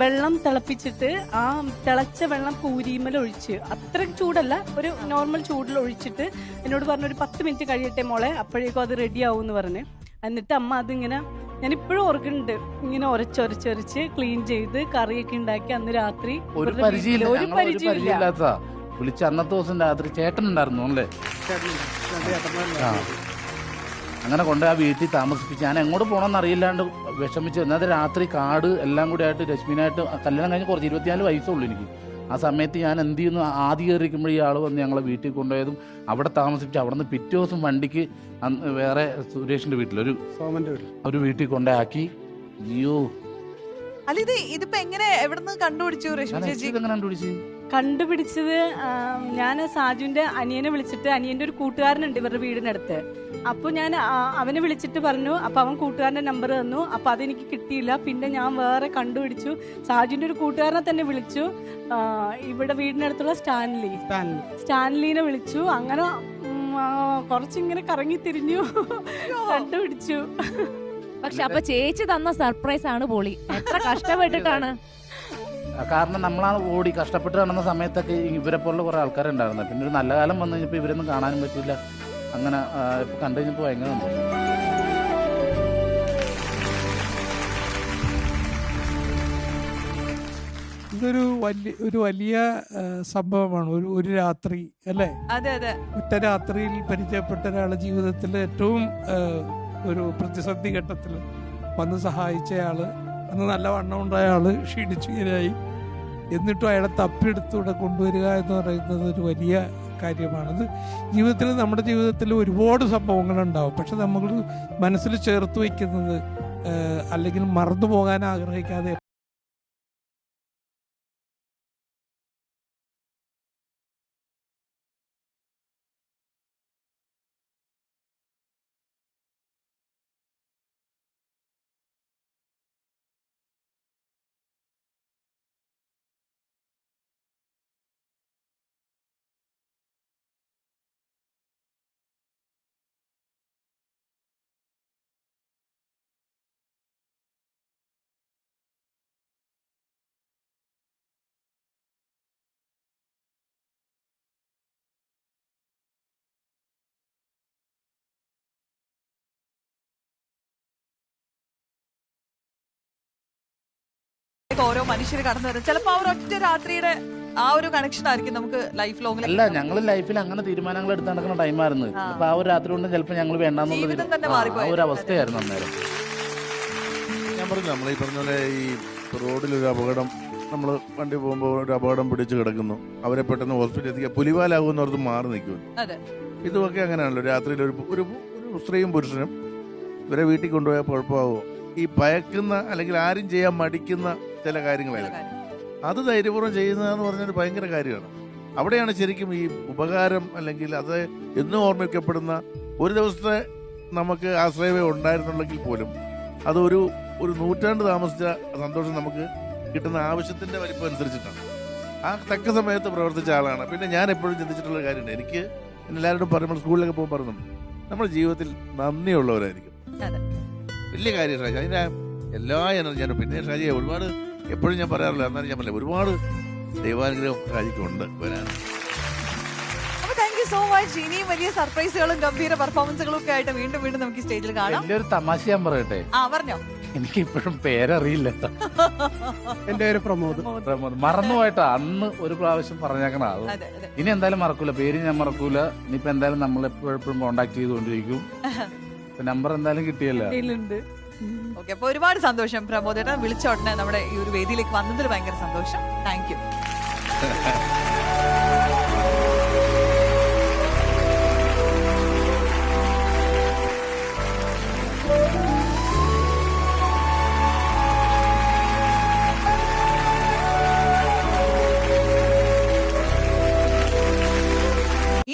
വെള്ളം തിളപ്പിച്ചിട്ട് ആ തിളച്ച വെള്ളം കൂരിമേൽ ഒഴിച്ച്, അത്ര ചൂടല്ല, ഒരു നോർമൽ ചൂടിൽ ഒഴിച്ചിട്ട് എന്നോട് പറഞ്ഞു ഒരു 10 മിനിറ്റ് കഴിയട്ടെ മോളെ, അപ്പോഴേക്കും അത് റെഡി ആവും എന്ന് പറഞ്ഞ്. എന്നിട്ട് അമ്മ അതിങ്ങനെ, ഞാൻ ഇപ്പോഴും ഓർക്കുന്നുണ്ട്, ഇങ്ങനെ ഒരച്ചൊരച്ചൊരച്ച് ക്ലീൻ ചെയ്ത് കറിയൊക്കെ ഉണ്ടാക്കി. അന്ന് രാത്രി ഒരു പരിചയമില്ലാത്ത വിളിച്ച അന്നത്തെ ദിവസം രാത്രി ചേട്ടൻ ഉണ്ടായിരുന്നു അല്ലേ? അങ്ങനെ കൊണ്ട് ആ വീട്ടിൽ താമസിപ്പിച്ച് ഞാൻ എങ്ങോട്ട് പോകണമെന്ന് അറിയില്ലാണ്ട് വിഷമിച്ച്. എന്നാൽ രാത്രി കാട് എല്ലാം കൂടി ആയിട്ട് രശ്മിനായിട്ട് കല്യാണം കഴിഞ്ഞ് കുറച്ച് 24 വയസ്സുള്ളൂ എനിക്ക്. ആ സമയത്ത് ഞാൻ എന്ത് ചെയ്യുന്നു, ആദ്യം കയറിയിരിക്കുമ്പോൾ ഈ ആൾ വന്ന് ഞങ്ങളെ വീട്ടിൽ കൊണ്ടുപോയതും അവിടെ താമസിപ്പിച്ച് അവിടെ നിന്ന് പിറ്റേ ദിവസം വണ്ടിക്ക് വേറെ സുരേഷിന്റെ വീട്ടിലൊരു വീട്ടിൽ കൊണ്ടാക്കി. അയ്യോ, അല്ല ഇതിപ്പോ എങ്ങനെ എവിടുന്ന് കണ്ടുപിടിച്ചു രശ്മി ചേച്ചി? കണ്ടുപിടിച്ചത് ഞാൻ സാജുവിന്റെ അനിയനെ വിളിച്ചിട്ട്, അനിയന്റെ ഒരു കൂട്ടുകാരനുണ്ട് ഇവരുടെ വീടിനടുത്ത്. അപ്പൊ ഞാൻ അവനെ വിളിച്ചിട്ട് പറഞ്ഞു. അപ്പൊ അവൻ കൂട്ടുകാരന്റെ നമ്പർ തന്നു. അപ്പൊ അതെനിക്ക് കിട്ടിയില്ല. പിന്നെ ഞാൻ വേറെ കണ്ടുപിടിച്ചു. സാജുവിന്റെ ഒരു കൂട്ടുകാരനെ തന്നെ വിളിച്ചു. ഇവിടെ വീടിനടുത്തുള്ള സ്റ്റാൻലിനെ വിളിച്ചു. അങ്ങനെ കുറച്ചിങ്ങനെ കറങ്ങി തിരിഞ്ഞു കണ്ടുപിടിച്ചു. പക്ഷെ അപ്പൊ ചേച്ചി തന്ന സർപ്രൈസ് ആണ് പൊളി. എത്ര കഷ്ടപ്പെട്ടിട്ടാണ്. കാരണം നമ്മളാ ഓടി കഷ്ടപ്പെട്ട് നടന്ന സമയത്തൊക്കെ ഇവരെ പോലുള്ള കുറെ ആൾക്കാരുണ്ടായിരുന്നു. പിന്നെ ഒരു നല്ല കാലം വന്നു കഴിഞ്ഞപ്പോൾ ഇവരൊന്നും കാണാനും പറ്റില്ല. അങ്ങനെ ഇപ്പൊ കണ്ടു കഴിഞ്ഞപ്പോൾ ഭയങ്കര ഇതൊരു വലിയ സംഭവമാണ്. ഒരു രാത്രി അല്ലേ? ഒറ്റ രാത്രിയിൽ പരിചയപ്പെട്ട ഒരാളെ ജീവിതത്തിൽ ഏറ്റവും ഒരു പ്രതിസന്ധി ഘട്ടത്തിൽ വന്ന് സഹായിച്ചയാള്, അന്ന് നല്ല വണ്ണം ഉണ്ടായ ആള് ക്ഷീണിച്ചുകയായി. എന്നിട്ടും അയാളെ തപ്പിയെടുത്തൂടെ കൊണ്ടുവരിക എന്ന് പറയുന്നത് ഒരു വലിയ കാര്യമാണ്. അത് നമ്മുടെ ജീവിതത്തിൽ ഒരുപാട് സംഭവങ്ങളുണ്ടാവും. പക്ഷെ നമ്മൾ മനസ്സിൽ ചേർത്ത് വയ്ക്കുന്നത് അല്ലെങ്കിൽ മറന്നു പോകാൻ ആഗ്രഹിക്കാതെ ഓരോ മനുഷ്യർ കടന്നു വരും. ചിലപ്പോ ആ ഒറ്റ രാത്രിയുടെ ആ ഒരു കണക്ഷൻ ആയിരിക്കും നമുക്ക് ലൈഫ് ലോങ്ങിൽ. അല്ല, ഞങ്ങൾ ലൈഫിൽ അങ്ങനെ തീരുമാനങ്ങൾ എടുത്ത് നടക്കുന്ന ടൈമായിരുന്നു. അപ്പൊ ആ ഒരു രാത്രി കൊണ്ട് ചിലപ്പോൾ ഞങ്ങൾ വേണ്ടാന്നുള്ള ഒരു അവസ്ഥയായിരുന്നു അന്നേരം. ഞാൻ പറഞ്ഞു, നമ്മൾ ഈ പറഞ്ഞ പോലെ ഈ റോഡിലൊരു അപകടം നമ്മൾ വണ്ടി പോകുമ്പോൾ ഒരു അപകടം പിടിച്ച് കിടക്കുന്നു, അവരെ പെട്ടെന്ന് ഹോസ്പിറ്റലിൽ എത്തിക്കുക, പുലിവാലാകുമെന്ന് ഓർത്ത് മാറി നിൽക്കുമല്ലോ. ഇതുമൊക്കെ അങ്ങനെയാണല്ലോ. രാത്രിയിൽ ഒരു സ്ത്രീയും പുരുഷനും ഇവരെ വീട്ടിൽ കൊണ്ടുപോയാൽ കുഴപ്പമാകുമോ? ഈ ഭയക്കുന്ന അല്ലെങ്കിൽ ആരും ചെയ്യാൻ മടിക്കുന്ന ചില കാര്യങ്ങളായിരുന്നു. അത് ധൈര്യപൂർവ്വം ചെയ്യുന്നതെന്ന് പറഞ്ഞാൽ ഭയങ്കര കാര്യമാണ്. അവിടെയാണ് ശരിക്കും ഈ ഉപകാരം അല്ലെങ്കിൽ അത് എന്നും ഓർമ്മിക്കപ്പെടുന്ന. ഒരു ദിവസത്തെ നമുക്ക് ആശ്രയമേ ഉണ്ടായിരുന്നുണ്ടെങ്കിൽ പോലും അത് ഒരു നൂറ്റാണ്ട് താമസിച്ച സന്തോഷം നമുക്ക് കിട്ടുന്ന ആവശ്യത്തിന്റെ വലിപ്പം അനുസരിച്ചിട്ടാണ്. ആ തക്ക സമയത്ത് പ്രവർത്തിച്ച ആളാണ്. പിന്നെ ഞാൻ എപ്പോഴും ചിന്തിച്ചിട്ടുള്ള കാര്യമുണ്ട്, എനിക്ക് എല്ലാവരോടും പറയുമ്പോൾ സ്കൂളിലൊക്കെ പോകുമ്പോൾ പറയുന്നുണ്ട്, നമ്മുടെ ജീവിതത്തിൽ നന്ദിയുള്ളവരായിരിക്കും. വലിയ കാര്യം ഷാജി, അതിൻ്റെ എല്ലാ എനർജിയാണ്. പിന്നെ ഷാജിയെ ഒരുപാട് എപ്പോഴും ഞാൻ പറയാറില്ല, എന്നാലും ഞാൻ പറയാം, ഒരുപാട് ദൈവാനുഗ്രഹം ഷാജിക്കുണ്ട് വരാൻ. Thank you so much. ഇനിയും വലിയ സർപ്രൈസുകളും ഗംഭീര പെർഫോമൻസുകളും ഒക്കെ ആയിട്ട് വീണ്ടും വീണ്ടും നമുക്ക് സ്റ്റേജിൽ കാണാം. ഒരു തമാശ ഞാൻ പറയട്ടെ? പറഞ്ഞോ. എനിക്ക് ഇപ്പോഴും പേരറിയില്ല. എന്റെ പേര് പ്രമോദ്. മറന്നുപോയിട്ടാ, അന്ന് ഒരു പ്രാവശ്യം പറഞ്ഞേക്കണ. ഇനി എന്തായാലും മറക്കൂല, പേര് ഞാൻ മറക്കൂല. ഇനിയിപ്പോ എന്തായാലും നമ്മൾ എപ്പോഴും കോണ്ടാക്ട് ചെയ്തുകൊണ്ടിരിക്കും. നമ്പർ എന്തായാലും കിട്ടിയല്ലോ. ഓക്കെ, അപ്പൊ ഒരുപാട് സന്തോഷം പ്രമോദ് ഏട്ടാ. വിളിച്ച ഉടനെ നമ്മുടെ ഈ ഒരു വേദിയിലേക്ക് വന്നതിൽ ഭയങ്കര സന്തോഷം. Thank you.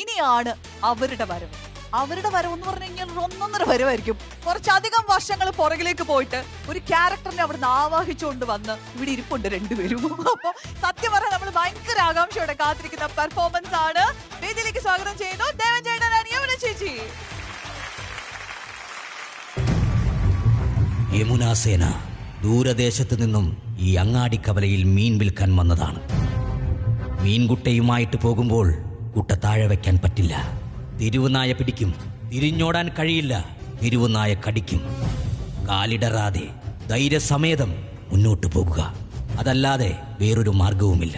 ഇനിയാണ് അവരുടെ വരവ്. അവരുടെ വരവ് എന്ന് പറഞ്ഞു കഴിഞ്ഞാൽ ഒന്നൊന്നര വരവായിരിക്കും. കുറച്ചധികം വർഷങ്ങൾ പുറകിലേക്ക് പോയിട്ട് ഒരു ക്യാരക്ടറിനെ അവിടുന്ന് ആവാഹിച്ചുകൊണ്ട് വന്ന് ഇവിടെ ഇരിപ്പുണ്ട് രണ്ടുപേരും. അപ്പൊ സത്യം പറഞ്ഞാൽ നമ്മൾ ഭയങ്കര ആകാംക്ഷയോടെ കാത്തിരിക്കുന്ന പെർഫോമൻസ് ആണ്. വേദിയിലേക്ക് സ്വാഗതം ചെയ്യുന്നു ദേവൻ ചേട്ടൻ, യമുന ചേച്ചി. യമുന സേന ദൂരദേശത്ത് നിന്നും ഈ അങ്ങാടിക്കവലയിൽ മീൻ വിൽക്കാൻ വന്നതാണ്. മീൻകുട്ടയുമായിട്ട് പോകുമ്പോൾ കുട്ട താഴെ വയ്ക്കാൻ പറ്റില്ല. തിരുവുനായ പിടിക്കും, തിരിഞ്ഞോടാൻ കഴിയില്ല, തിരുവുനായ കടിക്കും. കാലിടറാതെ ധൈര്യസമേതം മുന്നോട്ട് പോകുക, അതല്ലാതെ വേറൊരു മാർഗവുമില്ല.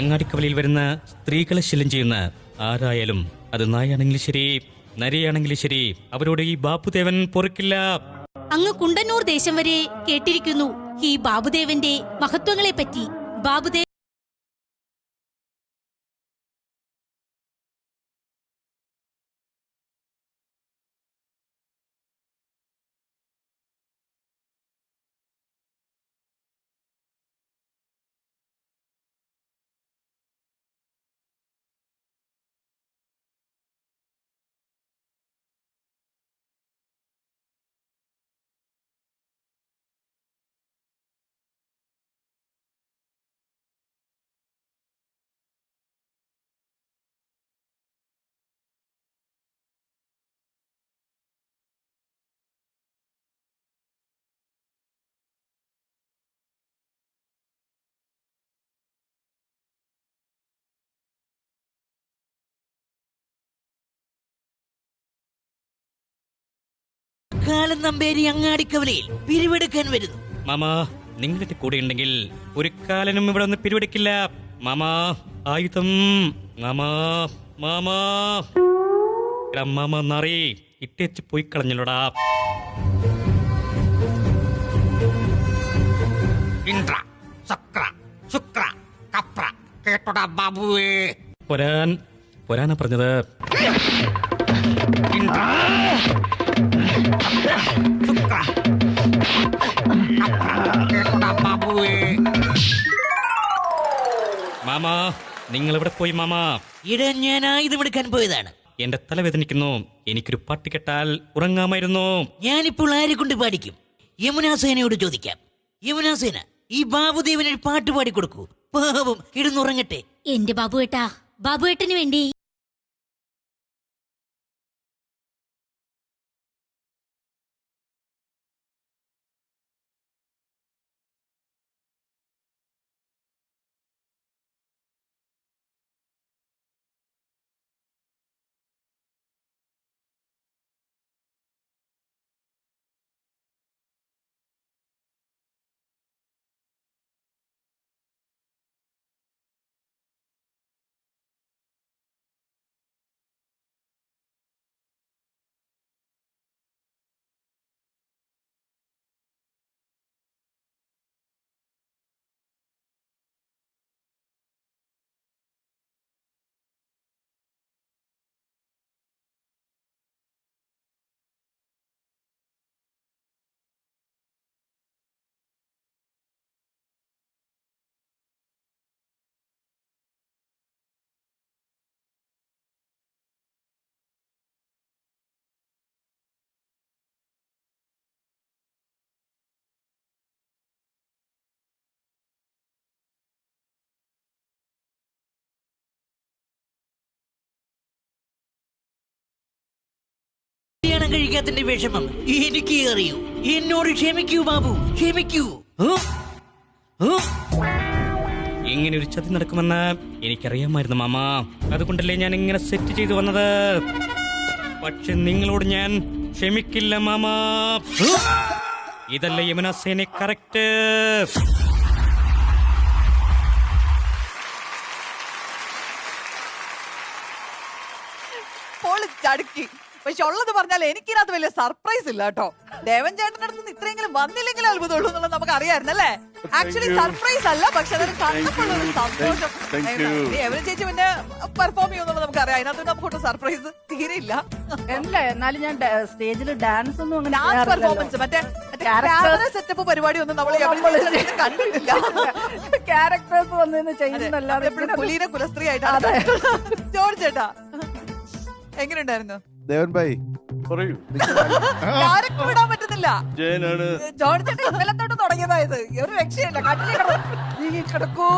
അങ്ങാടിക്കവലയിൽ വരുന്ന സ്ത്രീകളെ ശല്യം ചെയ്യുന്ന ആരായാലും, അത് നായാണെങ്കിലും ശരി നരിയാണെങ്കിലും ശരി, അവരോട് ഈ ബാബുദേവൻ പൊറുക്കില്ല. അങ്ങ് കുണ്ടന്നൂർ ദേശം വരെ കേട്ടിരിക്കുന്നു ഈ ബാബുദേവന്റെ മഹത്വങ്ങളെ പറ്റി. ബാബുദേവൻ കാലം നമ്പേരി അങ്ങാടിക്കവലയിൽ പിരിവെടുക്കാൻ വരുന്നു. മാമാ, നിങ്ങളുടെ കൂടെ ഉണ്ടെങ്കിൽ ഒരു കാലനും ഇവിടെ ഒന്ന് പിരിവെടുക്കില്ല. മാമാ, ആയുധം. മാമാ മാമാ മാമ നറി ഇട്ടേച്ച് പോയി കളഞ്ഞല്ലോടാ. ഇന്ദ്ര, ശക്ര, ശുക്ര, കപ്ര, കേട്ടോടാ ബാബുവേ. പൊരാനാ പറഞ്ഞത്. മാമാ, നിങ്ങൾ എവിടെ പോയി മാമാ? ഞാൻ ആയുധമെടുക്കാൻ പോയതാണ്. എന്റെ തലവേദനിക്കുന്നു. എനിക്കൊരു പാട്ട് കേട്ടാൽ ഉറങ്ങാമായിരുന്നു. ഞാനിപ്പോൾ ആരെ കൊണ്ട് പാടിക്കും? യമുനാസേനയോട് ചോദിക്കാം. യമുനാസേന, ഈ ബാബുദേവനൊരു പാട്ട് പാടിക്കൊടുക്കൂ. പാവം കിടന്നുറങ്ങട്ടെ. എന്റെ ബാബുവേട്ടന് വേണ്ടി കഴിക്കാത്തതിന്റെ വിഷമം എനിക്ക് അറിയൂ. എന്നോട് ക്ഷമിക്കൂ ബാബു, ക്ഷമിക്കൂ. ഇങ്ങനെ ഒരു ചതി നടക്കുമെന്ന് എനിക്കറിയാമായിരുന്നു മാമ. അതുകൊണ്ടല്ലേ ഞാൻ ഇങ്ങനെ സെറ്റ് ചെയ്തു വന്നത്. പക്ഷെ നിങ്ങളോട് ഞാൻ ക്ഷമിക്കില്ല മാമ. ഇതല്ല യമുന സേന കറക്റ്റ്. ചടുക്കി. പക്ഷെ ഉള്ളത് പറഞ്ഞാൽ എനിക്കിനകത്ത് വലിയ സർപ്രൈസ് ഇല്ല കേട്ടോ. ദേവൻ ചേട്ടൻ്റെ അടുത്ത് നിന്ന് ഇത്രയെങ്കിലും വന്നില്ലെങ്കിലും അത്ഭുതമുള്ളൂ എന്നുള്ളത് നമുക്ക് അറിയാമായിരുന്നല്ലേ. ആക്ച്വലി സർപ്രൈസ് അല്ല, പക്ഷെ അതൊരു കണ്ടപ്പോഴുള്ള ഒരു സന്തോഷം. എവരും ചേച്ചി പിന്നെ പെർഫോം ചെയ്യുമെന്നുള്ളത് നമുക്ക് അറിയാം. അതിനകത്ത് നമുക്കൊട്ട് സർപ്രൈസ് തീരെയില്ല. എന്നാലും ഞാൻ സ്റ്റേജിൽ ഡാൻസ് ഒന്നും ഡാൻസ് പെർഫോമൻസ് മറ്റേ സെറ്റപ്പ് പരിപാടി ഒന്നും നമ്മൾ കണ്ടിട്ടില്ല. ക്യാരക്ടേഴ്സ് വന്നു ചെയ്യുന്നല്ലാതെ എപ്പോഴും പുലീനെ കുലസ്ത്രീ ആയിട്ടാണ്. ജോർജ് ചേട്ടാ എങ്ങനെയുണ്ടായിരുന്നു? ദേവൻ ഭായി പറയൂ. ക്യാരക്ടർ വിടാൻ പറ്റുന്നില്ല. ജയനാണ് ജോർജ് ചേട്ടൻ ഇന്നലെ തൊട്ട് തുടങ്ങിയതായത്. ഒരു രക്ഷയില്ല. കിടക്കൂ,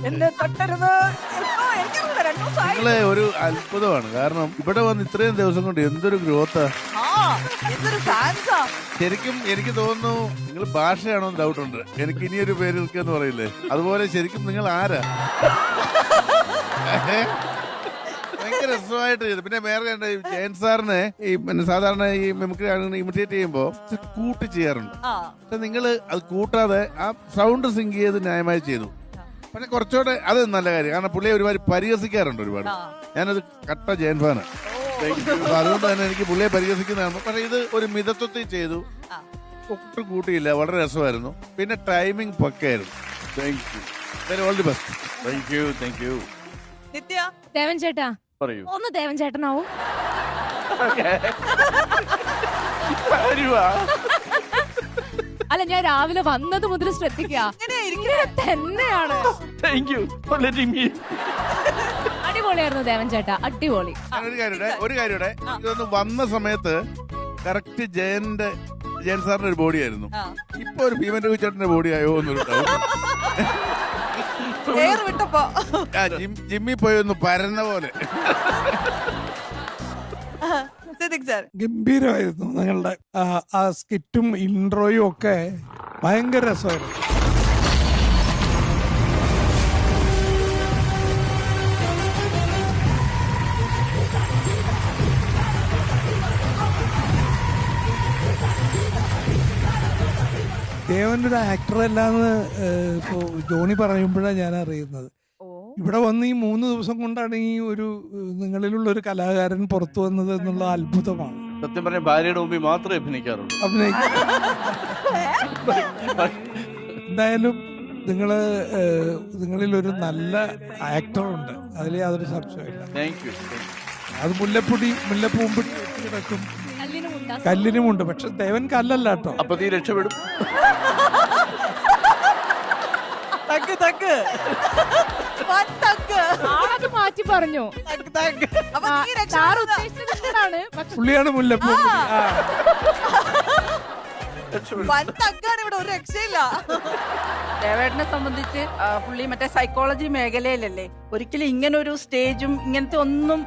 എന്നെ തൊട്ടരുത്. നിങ്ങളെ ഒരു അത്ഭുതമാണ്. കാരണം ഇവിടെ വന്ന് ഇത്രയും ദിവസം കൊണ്ട് എന്തൊരു ഗ്രോത്താ, എന്തൊരു ഫാൻസാ. ശരിക്കും എനിക്ക് തോന്നുന്നു നിങ്ങൾ ഭാഷയാണോ ഡൗട്ട് ഉണ്ട്. എനിക്ക് ഇനിയൊരു പേര് നിൽക്കാന്ന് പറയില്ലേ, അതുപോലെ ശരിക്കും നിങ്ങൾ ആരാ? ഭയങ്കര രസമായിട്ട് ചെയ്തു. പിന്നെ വേറെ ജയൻ സാറിന് ഈ പിന്നെ സാധാരണ ഈ മിമിക്രി ഇമിറ്റേറ്റ് ചെയ്യുമ്പോ കൂട്ടി ചെയ്യാറുണ്ട്. പക്ഷെ നിങ്ങൾ അത് കൂട്ടാതെ ആ സൗണ്ട് സിങ്ക് ചെയ്ത് ന്യായമായി ചെയ്തു. പക്ഷെ കുറച്ചുകൂടെ അത് നല്ല കാര്യം. കാരണം പുള്ളിയെ ഒരുപാട് പരിഹസിക്കാറുണ്ട് ഒരുപാട്. ഞാനത് കട്ട ജയൻ ഫാന്. അതുകൊണ്ട് തന്നെ എനിക്ക് പുള്ളിയെ പരിഹസിക്കുന്നതാണ്. പക്ഷെ ഇത് ഒരു മിതത്വത്തിൽ ചെയ്തു, ഒട്ടും കൂട്ടിയില്ല. വളരെ രസമായിരുന്നു. പിന്നെ ടൈമിംഗ് പക്കയായിരുന്നു. Thank you, very all the best. Thank you, thank you. Nithya, Devan ചേട്ടാ പറയൂ. ഒന്ന് ദേവൻ ചേട്ടനാവും. അല്ല, ഞാൻ രാവിലെ വന്നത് മുതൽ ശ്രദ്ധിക്കുക തന്നെയാണ്. അടിപൊളിയായിരുന്നു ദേവൻ ചേട്ടാ, അടിപൊളി. ഒരു കാര്യം ഇതൊന്ന് വന്ന സമയത്ത് കറക്റ്റ് ജയൻ സാറിന്റെ ഒരു ബോഡി ആയിരുന്നു. ഇപ്പൊ ഒരു ഭീമൻ രഘുചേട്ടന്റെ ബോഡി ആയോ എന്നൊരു ജിമ്മി പോയി ഒന്ന് പരന്ന പോലെ. ഗംഭീരമായിരുന്നു നിങ്ങളുടെ ആ സ്കിറ്റും ഇൻട്രോയും ഒക്കെ ഭയങ്കര രസമായിരുന്നു. ദേവൻ്റെ ഒരു ആക്ടർ അല്ലാന്ന് ഇപ്പോ ജോണി പറയുമ്പോഴാണ് ഞാൻ അറിയുന്നത്. ഇവിടെ വന്ന് ഈ 3 ദിവസം കൊണ്ടാണ് ഈ ഒരു നിങ്ങളിലുള്ള ഒരു കലാകാരൻ പുറത്തു വന്നത് എന്നുള്ള അത്ഭുതമാണ്. സത്യം പറഞ്ഞ ഭാര്യയുടെ മുമ്പിൽ മാത്രമേ അഭിനയിക്കാറുള്ളൂ. എന്തായാലും നിങ്ങളിൽ ഒരു നല്ല ആക്ടർ ഉണ്ട്, അതിൽ യാതൊരു സംശയമില്ല. അത് മുല്ലപ്പൂമ്പിട്ട് കിടക്കും, കല്ലിനുമുണ്ട്. പക്ഷെ ദേവൻ കല്ലല്ല കേട്ടോ. അപ്പൊ നീ രക്ഷപ്പെടും. ആളത് മാറ്റി പറഞ്ഞു. പുള്ളിയാണ് മുല്ലപ്പൂ. ഇവിടെ ഒരു രക്ഷയില്ല. ദേവേട്ടനെ സംബന്ധിച്ച് പുള്ളി മറ്റേ സൈക്കോളജി മേഖലയിലല്ലേ. ഒരിക്കലും ഇങ്ങനെ ഒരു സ്റ്റേജും ഇങ്ങനത്തെ ഒന്നും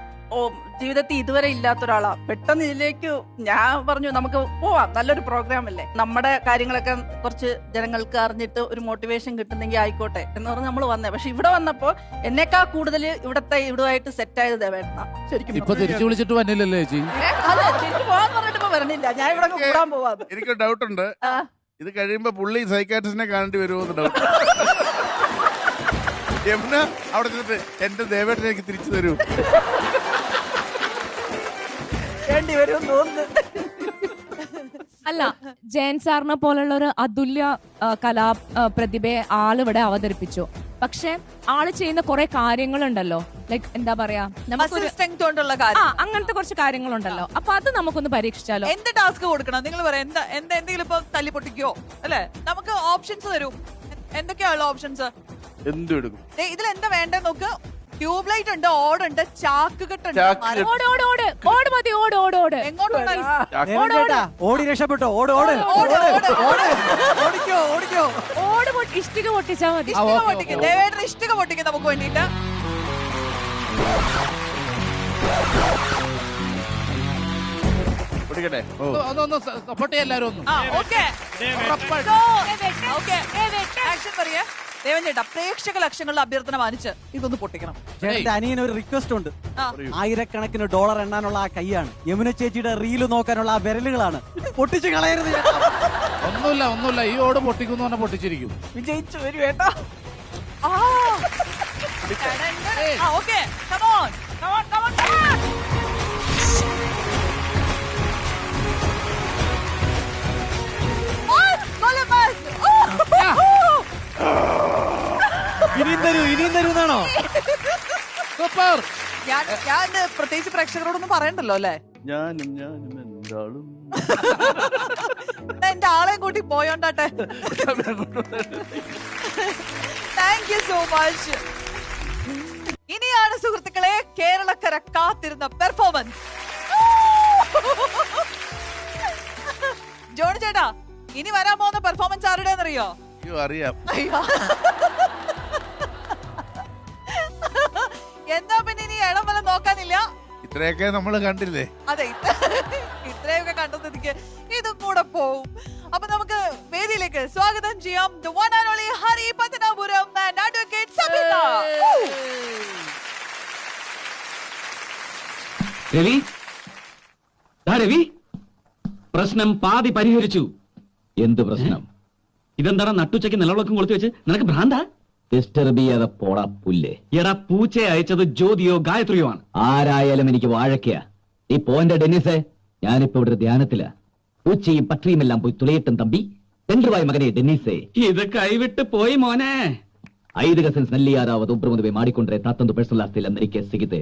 ജീവിതത്തിൽ ഇതുവരെ ഇല്ലാത്ത ഒരാളാ. പെട്ടെന്ന് ഇതിലേക്ക് ഞാൻ പറഞ്ഞു നമുക്ക് പോവാം, നല്ലൊരു പ്രോഗ്രാം അല്ലേ, നമ്മുടെ കാര്യങ്ങളൊക്കെ കുറച്ച് ജനങ്ങൾക്ക് അറിഞ്ഞിട്ട് ഒരു മോട്ടിവേഷൻ കിട്ടുന്നെങ്കിൽ ആയിക്കോട്ടെ എന്ന് പറഞ്ഞ് നമ്മൾ വന്നേ. പക്ഷെ ഇവിടെ വന്നപ്പോ എന്നേക്കാൾ കൂടുതൽ ഇവിടുമായിട്ട് സെറ്റ് ആയത് ദേവേട്ടനാ. ശരിക്കും ഇപ്പൊ തിരിച്ചു വിളിച്ചിട്ട് വന്നില്ലല്ലേ ചേച്ചി? അതെ, തിരിച്ചു പോവാൻ പറഞ്ഞിട്ട് വരണില്ല. ഞാൻ ഇവിടെ കൂടാൻ പോവാന്ന്. എനിക്കൊരു ഡൗട്ട് ഉണ്ട്. ഇത് കഴിയുമ്പോ പുള്ളി സൈക്കാട്രിസ്റ്റിനെ കാണേണ്ടി വരുമോ ഡൗട്ട്. യമുന അവിടെ നിന്നിട്ട് എന്റെ ദേവേട്ടനെ എനിക്ക് തിരിച്ചു തരൂ. അല്ല, ജയൻ സാറിനെ പോലുള്ള ഒരു അതുല്യ കലാ പ്രതിഭയെ ആളിവിടെ അവതരിപ്പിച്ചു. പക്ഷെ ആള് ചെയ്യുന്ന കുറെ കാര്യങ്ങളുണ്ടല്ലോ, ലൈക്ക് എന്താ പറയാ, അങ്ങനത്തെ കുറച്ച് കാര്യങ്ങളുണ്ടല്ലോ. അപ്പൊ അത് നമുക്കൊന്ന് പരീക്ഷിച്ചാലോ? എന്ത് ടാസ്ക് കൊടുക്കണം നിങ്ങൾ പറയാം. എന്തെങ്കിലും ഇപ്പൊ തല്ലി പൊട്ടിക്കോ അല്ലെ? നമുക്ക് ഓപ്ഷൻസ് തരൂ. എന്തൊക്കെയാണ് ഓപ്ഷൻസ്? എന്തെടുക്കും? ഇതിൽ എന്താ വേണ്ടേ നോക്ക്. ട്യൂബ് ലൈറ്റ് ഉണ്ട്, ഓടുണ്ട്, ചാക്കുകെട്ടുണ്ട്. ഓടി രക്ഷപ്പെട്ടോ. ഇഷ്ടിക പൊട്ടിച്ചാ മതി. ദേവേട്ടൻ ഇഷ്ടിക പൊട്ടിക്കും നമുക്ക് വേണ്ടിട്ട്. പിടിക്കട്ടെ. ഒന്ന് സപ്പോർട്ട് ചെയ്യാൻ എല്ലാവരും ഒന്ന്. ആക്ഷൻ പറയാ ദേവൻ ചേട്ടാ, പ്രേക്ഷക ലക്ഷങ്ങളുടെ അഭ്യർത്ഥന മാനിച്ച് ഇതൊന്ന് പൊട്ടിക്കണം. ചേട്ടന്റെ അനിയന് ഒരു റിക്വസ്റ്റ് ഉണ്ട്. ആയിരക്കണക്കിന് ഡോളർ എണ്ണാനുള്ള ആ കൈയാണ്, യമുന ചേച്ചിയുടെ റീല് നോക്കാനുള്ള ആ വിരലുകളാണ്. പൊട്ടിച്ചു കളയരുത് ചേട്ടാ. ഒന്നുമില്ല ഈ ഓട് പൊട്ടിക്കുന്നു പറഞ്ഞാൽ പൊട്ടിച്ചിരിക്കും. വിജയിച്ചു വരും ഏട്ടാ. Okay, come on, come on, come on, come on. ഇനിയും തരൂന്നാണോ? സൂപ്പർ. ഞാൻ പ്രത്യേകിച്ച് പ്രേക്ഷകരോടൊന്നും പറയണ്ടല്ലോ അല്ലേ? ഞാനും എന്താളും എന്റെ ആളെയും കൂട്ടി പോയോണ്ടാട്ടെ. Thank you so much. ഇനിയാണ് സുഹൃത്തുക്കളെ കേരളക്കര കാത്തിരുന്ന പെർഫോമൻസ്. ജോണി ചേട്ടാ, ഇനി വരാൻ പോകുന്ന പെർഫോമൻസ് ആരുടെയെന്നറിയോ? അറിയാം. എന്താ പിന്നെ ഇനി ഇടം വല്ല നോക്കാനില്ല? ഇത്രയൊക്കെ നമ്മൾ കണ്ടില്ലേ? അതെ, ഇത്രയൊക്കെ കണ്ടതിക്ക് ഇതും കൂടെ പോവും. അപ്പൊ നമുക്ക് വേദിയിലേക്ക് സ്വാഗതം ചെയ്യാം the one and only Hari Pathanapuram and advocate Sabeena. Ravi, Ravi, പ്രശ്നം പാതി പരിഹരിച്ചു. എന്ത് പ്രശ്നം? ഇതെന്താണ് നട്ടുച്ചയ്ക്ക് നിലവിളക്കും കൊളുത്തി വെച്ച്? നിനക്ക് ഭ്രാന്താ? ഡിസ്റ്റർബ് ചെയ്യാതെ പോടാ പുല്ലേ. എടാ, പൂച്ചയെ അയച്ചത് ജ്യോതിയോ ഗായത്രിയോ ആണ്. ആരായാലും എനിക്ക് വാഴക്കയാ. ഈ പോന്റെ ഡെന്നിസേ, ഞാനിപ്പോ ഇവിടെ ധ്യാനത്തിലാ. പൂച്ചയും പട്ടിയും എല്ലാം പോയി തുളയട്ടും തമ്പി. തെണ്ടുവായ മകനെ ഡെന്നിസേ, ഇത് കൈവിട്ട് പോയി മോനെ. 5 ಕಸಿನ್ಸ್ ನಲ್ಲಿ ಯಾರಾவது ಒಬ್ಬರು ಮದುವೆ ಮಾಡಿಕೊಂಡ್ರೆ ತಾತಂದು ಪರ್ಸನಲ್ ಆಸ್ತಿ ಎಲ್ಲ ನನಗೆ ಸಿಗುತ್ತೆ.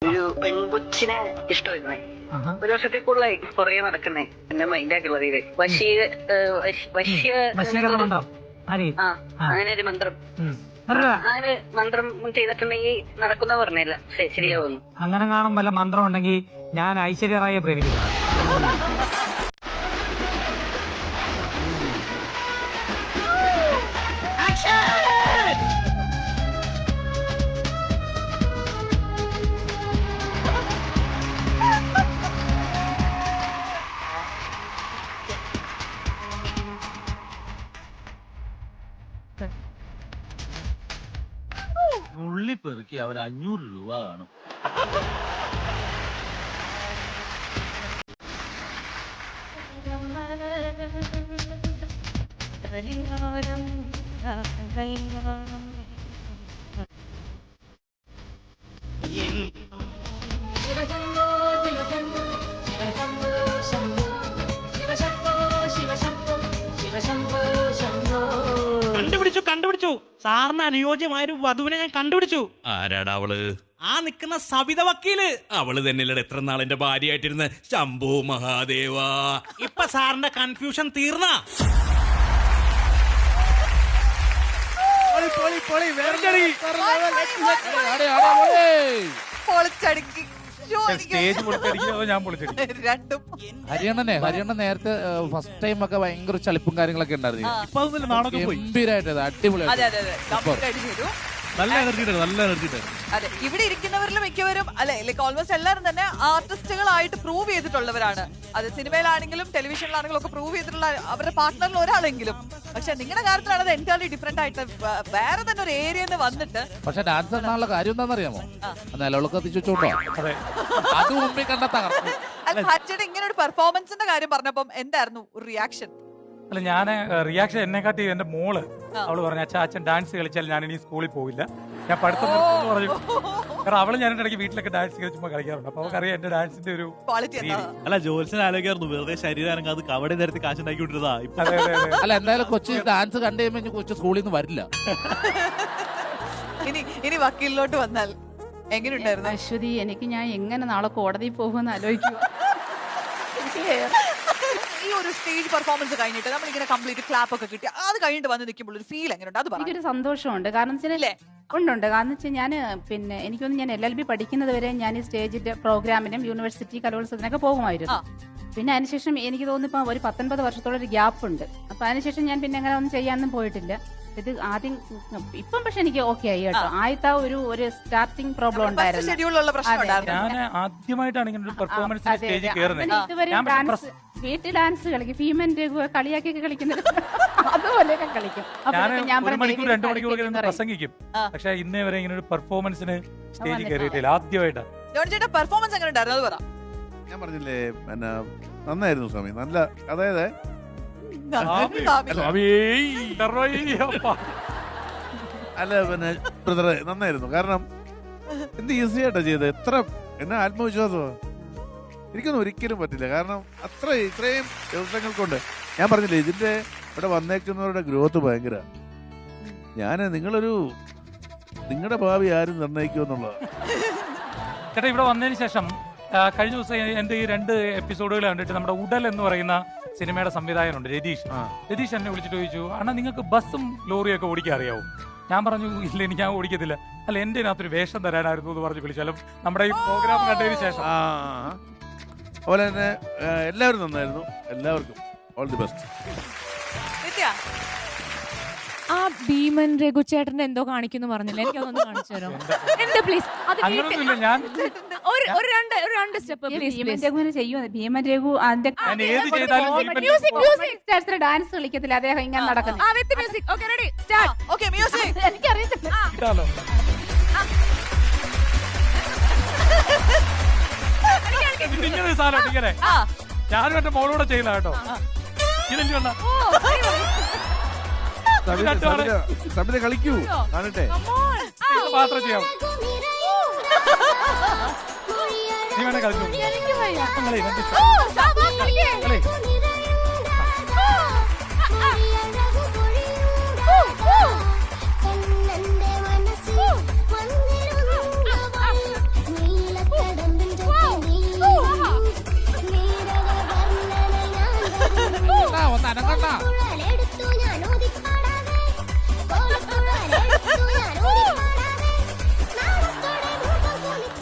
ഒരു പെൺകൊച്ചിനെ ഇഷ്ടമായിരുന്നേ. ഒരു വർഷത്തിൽ കൂടുതലായി പുറകെ നടക്കുന്നേ. എന്നെ മൈൻഡാക്കുള്ളത് ഇത് അങ്ങനെ ഒരു മന്ത്രം. അങ്ങനെ മന്ത്രം ചെയ്തിട്ടുണ്ടെങ്കിൽ നടക്കുന്ന പറഞ്ഞില്ല, ശരിയാവുന്നു. അങ്ങനെ കാണും വല്ല മന്ത്രം ഉണ്ടെങ്കിൽ ഞാൻ ഐശ്വര്യ റായെ പ്രേരിപ്പിക്കും. നുള്ളിപ്പെറുക്കി അവർ 500 രൂപ കാണും. കണ്ടുപിടിച്ചു സാറിന് അനുയോജ്യമായ ഒരു വധുവിനെ ഞാൻ കണ്ടുപിടിച്ചു. ആരാടാ അവള്? ആ നിൽക്കുന്ന സവിത വക്കീല് അവള് തന്നെയല്ലേ എത്ര നാളെന്റെ ഭാര്യയായിട്ടിരുന്ന ശംഭു മഹാദേവ. ഇപ്പൊ സാറിന്റെ കൺഫ്യൂഷൻ തീർന്ന ഹരിയണ്ണ നേരത്തെ ഫസ്റ്റ് ടൈം ഒക്കെ ഭയങ്കര ചളിപ്പും കാര്യങ്ങളൊക്കെ ഉണ്ടായിരുന്നു. ഗംഭീരായിട്ട് അടിപൊളിയായിട്ട് നല്ല എനർജി അതെ, ഇവിടെ ഇരിക്കുന്നവരിൽ മിക്കവരും അല്ലെ ലൈക്ക് ഓൾമോസ്റ്റ് എല്ലാവരും തന്നെ ആർട്ടിസ്റ്റുകളായിട്ട് പ്രൂവ് ചെയ്തിട്ടുള്ളവരാണ്. അത് സിനിമയിലാണെങ്കിലും ടെലിവിഷനിലാണെങ്കിലും ഒക്കെ പ്രൂവ് ചെയ്തിട്ടുള്ള അവരുടെ പാർട്ട്ണറിൽ ഒരാളെങ്കിലും. പക്ഷെ നിങ്ങളുടെ കാര്യത്തിലാണ് അത് എൻറ്റയർലി ഡിഫറെന്റ് ആയിട്ട് വേറെ തന്നെ ഒരു ഏരിയന്ന് വന്നിട്ട്. പക്ഷെ ഡാൻസ് എന്നുള്ള കാര്യം എന്താണെന്നറിയാമോ? നിലവിളക്ക് കത്തിച്ചോണ്ടോ അത് മുമ്പിൽ കണ്ട തകർന്നു. ഹരിച്ചേട്ടൻ ഇങ്ങനെ ഒരു പെർഫോമൻസിന്റെ കാര്യം പറഞ്ഞപ്പം എന്തായിരുന്നു റിയാക്ഷൻ? അല്ല, ഞാൻ റിയാക്ഷൻ എന്നെക്കാട്ടി എന്റെ മോള് അവള് പറഞ്ഞു, അച്ഛൻ ഡാൻസ് കളിച്ചാൽ ഞാൻ ഇനി സ്കൂളിൽ പോവില്ല, ഞാൻ പഠിത്തം നിർത്തുമെന്ന് പറഞ്ഞു. കാരണം അവള് ഞാൻ ഇടയ്ക്ക് വീട്ടിലൊക്കെ ഡാൻസ് കളിച്ചുമ്പോ കളിക്കാറുണ്ട്. അപ്പൊ അവൾക്കറിയാം എന്റെ ഡാൻസിന്റെ ഒരു അല്ല ജോത്സ്യൻ ആലോചിക്കായിരുന്നു വെറുതെ ശരീരം അനങ്ങാതെ കവടി നേരത്തെ കാശുണ്ടാക്കിക്കൊണ്ടിരുന്നതാ. അല്ല എന്തായാലും കൊച്ചി ഡാൻസ് കണ്ടു കഴിയുമ്പോൾ കൊച്ചു സ്കൂളിൽ നിന്ന് വരില്ല. ഇനി വക്കീലിലോട്ട് വന്നാൽ എങ്ങനെയുണ്ടായിരുന്നു? അശ്വതി, എനിക്ക് ഞാൻ എങ്ങനെ നാളെ കോടതിയിൽ പോകുമെന്ന് ആലോചിക്കുക. ഈ ഒരു സ്റ്റേജ് പെർഫോമൻസ് കഴിഞ്ഞിട്ട് നമ്മളിങ്ങനെ കംപ്ലീറ്റ് ക്ലാപ്പ് ഒക്കെ കിട്ടി, അത് കഴിഞ്ഞിട്ട് വന്ന് നിൽക്കുമ്പോൾ ഒരു ഫീൽ എങ്ങനെയുണ്ട്? അത് എനിക്കൊരു സന്തോഷമുണ്ട്. കാരണം വെച്ചാലേ ഉണ്ട്. കാരണം വെച്ചാൽ ഞാൻ പിന്നെ എനിക്കൊന്ന് ഞാൻ LLB പഠിക്കുന്നത് വരെ ഞാൻ ഈ സ്റ്റേജിന്റെ പ്രോഗ്രാമിനും യൂണിവേഴ്സിറ്റി കലോത്സവത്തിനൊക്കെ പോകുമായിരുന്നു. പിന്നെ അതിനുശേഷം എനിക്ക് തോന്നുന്നു ഇപ്പം ഒരു 19 വർഷത്തോളം ഒരു ഗ്യാപ്പ് ഉണ്ട്. അപ്പൊ അതിനുശേഷം ഞാൻ പിന്നെ അങ്ങനെ ഒന്നും ചെയ്യാനൊന്നും പോയിട്ടില്ല. ഇത് ആദ്യം ഇപ്പം പക്ഷെ എനിക്ക് ഓക്കെ ആയി കേട്ടോ. ആദ്യത്തെ ഒരു സ്റ്റാർട്ടിങ് പ്രോബ്ലം ഉണ്ടായിരുന്നു. ഞാൻ ആദ്യമായിട്ടാണ് ഇങ്ങനെ ഒരു പെർഫോമൻസ് സ്റ്റേജിൽ കയറുന്നത്. ഇതുവരെ ഡാൻസ് വീട്ടിൽ ഡാൻസ് കളിക്കും, ഫീമെന്റ് കളിയാക്കിയൊക്കെ കളിക്കുന്നത് അതുപോലെയൊക്കെ കളിക്കും. ഞാൻ 1 മണിക്കൂർ 2 മണിക്കൂർ പ്രസംഗിക്കും. പക്ഷെ ഇന്നേ വരെ ഇങ്ങനെ ഒരു പെർഫോമൻസിന് സ്റ്റേജിൽ കയറിയിട്ടില്ല, ആദ്യമായിട്ടാണ്. പെർഫോമൻസ് എങ്ങനെ ഉണ്ടായിരുന്നു? അത് പറ. ഞാൻ പറഞ്ഞില്ലേ പിന്നെ നന്നായിരുന്നു സ്വാമി. നല്ല അതായത് അല്ല പിന്നെ ബ്രദറെ നന്നായിരുന്നു. കാരണം എന്ത് ഈസി ആയിട്ടാ ചെയ്തത്. എത്ര എന്നെ ആത്മവിശ്വാസമാണ്. എനിക്കൊന്നും ഒരിക്കലും പറ്റില്ല. കാരണം ഇത്രയും ദിവസങ്ങൾ കൊണ്ട് ഞാൻ പറഞ്ഞില്ലേ ഇതിന്റെ ഇവിടെ വന്നേക്കുന്നവരുടെ ഗ്രോത്ത് ഭയങ്കര. നിങ്ങളുടെ ഭാവി ആരും നിർണ്ണയിക്കുമെന്നുള്ളതാണ്. ചേട്ടാ, ഇവിടെ വന്നതിന് ശേഷം കഴിഞ്ഞ ദിവസം എന്റെ ഈ 2 എപ്പിസോഡുകൾ കണ്ടിട്ട് നമ്മുടെ ഉടൽ എന്ന് പറയുന്ന സിനിമയുടെ സംവിധായകനുണ്ട് രതീഷ് എന്നെ വിളിച്ചിട്ട് ചോദിച്ചു, അണ്ണാ നിങ്ങൾക്ക് ബസ്സും ലോറിയൊക്കെ ഓടിക്കാൻ അറിയാവും? ഞാൻ പറഞ്ഞു, ഇല്ല എനിക്ക് ഞാൻ ഓടിക്കത്തില്ല. അല്ല, എന്റെ ഇതിനകത്തൊരു വേഷം തരാനായിരുന്നു എന്ന് പറഞ്ഞു വിളിച്ചാലും നമ്മുടെ ഈ പ്രോഗ്രാം കണ്ടതിന് ശേഷം. അതുപോലെ തന്നെ എല്ലാവരും നന്നായിരുന്നു. എല്ലാവർക്കും ഓൾ ദി ബെസ്റ്റ്. ആ ഭീമൻ രഘുചേട്ടന്റെ എന്തോ കാണിക്കുന്നു പറഞ്ഞില്ല, എനിക്കൊന്ന് കാണിച്ചു തരാം എന്റെ പ്ലീസ്. രണ്ട് സ്റ്റെപ്പ് ഭീമൻ രഘു അതിന്റെ ഡാൻസ് കളിക്കത്തില്ല, അദ്ദേഹം ഇങ്ങനെ നടക്കുന്നു. എനിക്കറിയത്തില്ല. ഇങ്ങനെ സാധനം ഇങ്ങനെ ഞാനും എന്റെ മോളൂടെ ചെയ്യില്ല കേട്ടോ. സമിത കളിക്കൂ, കാണട്ടെ. മാത്രം ചെയ്യാം. നീ വേണേ കളിച്ചു.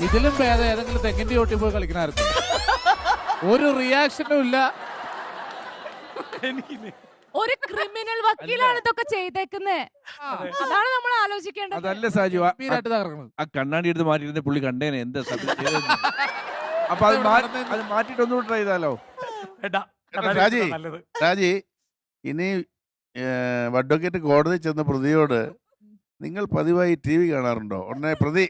ഇതിലും ഭേദം ഏതെങ്കിലും തെങ്ങിന്റെ ചോട്ടി പോയി കളിക്കണായിരുന്നു. ഒരു റിയാക്ഷനും ഇല്ല. ഒരു ക്രിമിനൽ വക്കീലാണ് ഇതൊക്കെ ചെയ്തേക്കുന്നത്. അതാണ് നമ്മൾ ആലോചിക്കേണ്ടത്. അതല്ല സാജു, ആ കണ്ണാടി എടുത്ത് മാറ്റിയിരുന്ന പുള്ളി കണ്ടേനെ എന്താ അപ്പൊ അത് മാറ്റിട്ട് ഒന്നുകൂടെ ട്രൈ ചെയ്താലോ? രാജി, ഇനി അഡ്വക്കേറ്റ് കോടതി ചെന്ന പ്രതിയോട് നിങ്ങൾ പതിവായി TV കാണാറുണ്ടോ? ഉടനെ പ്രതി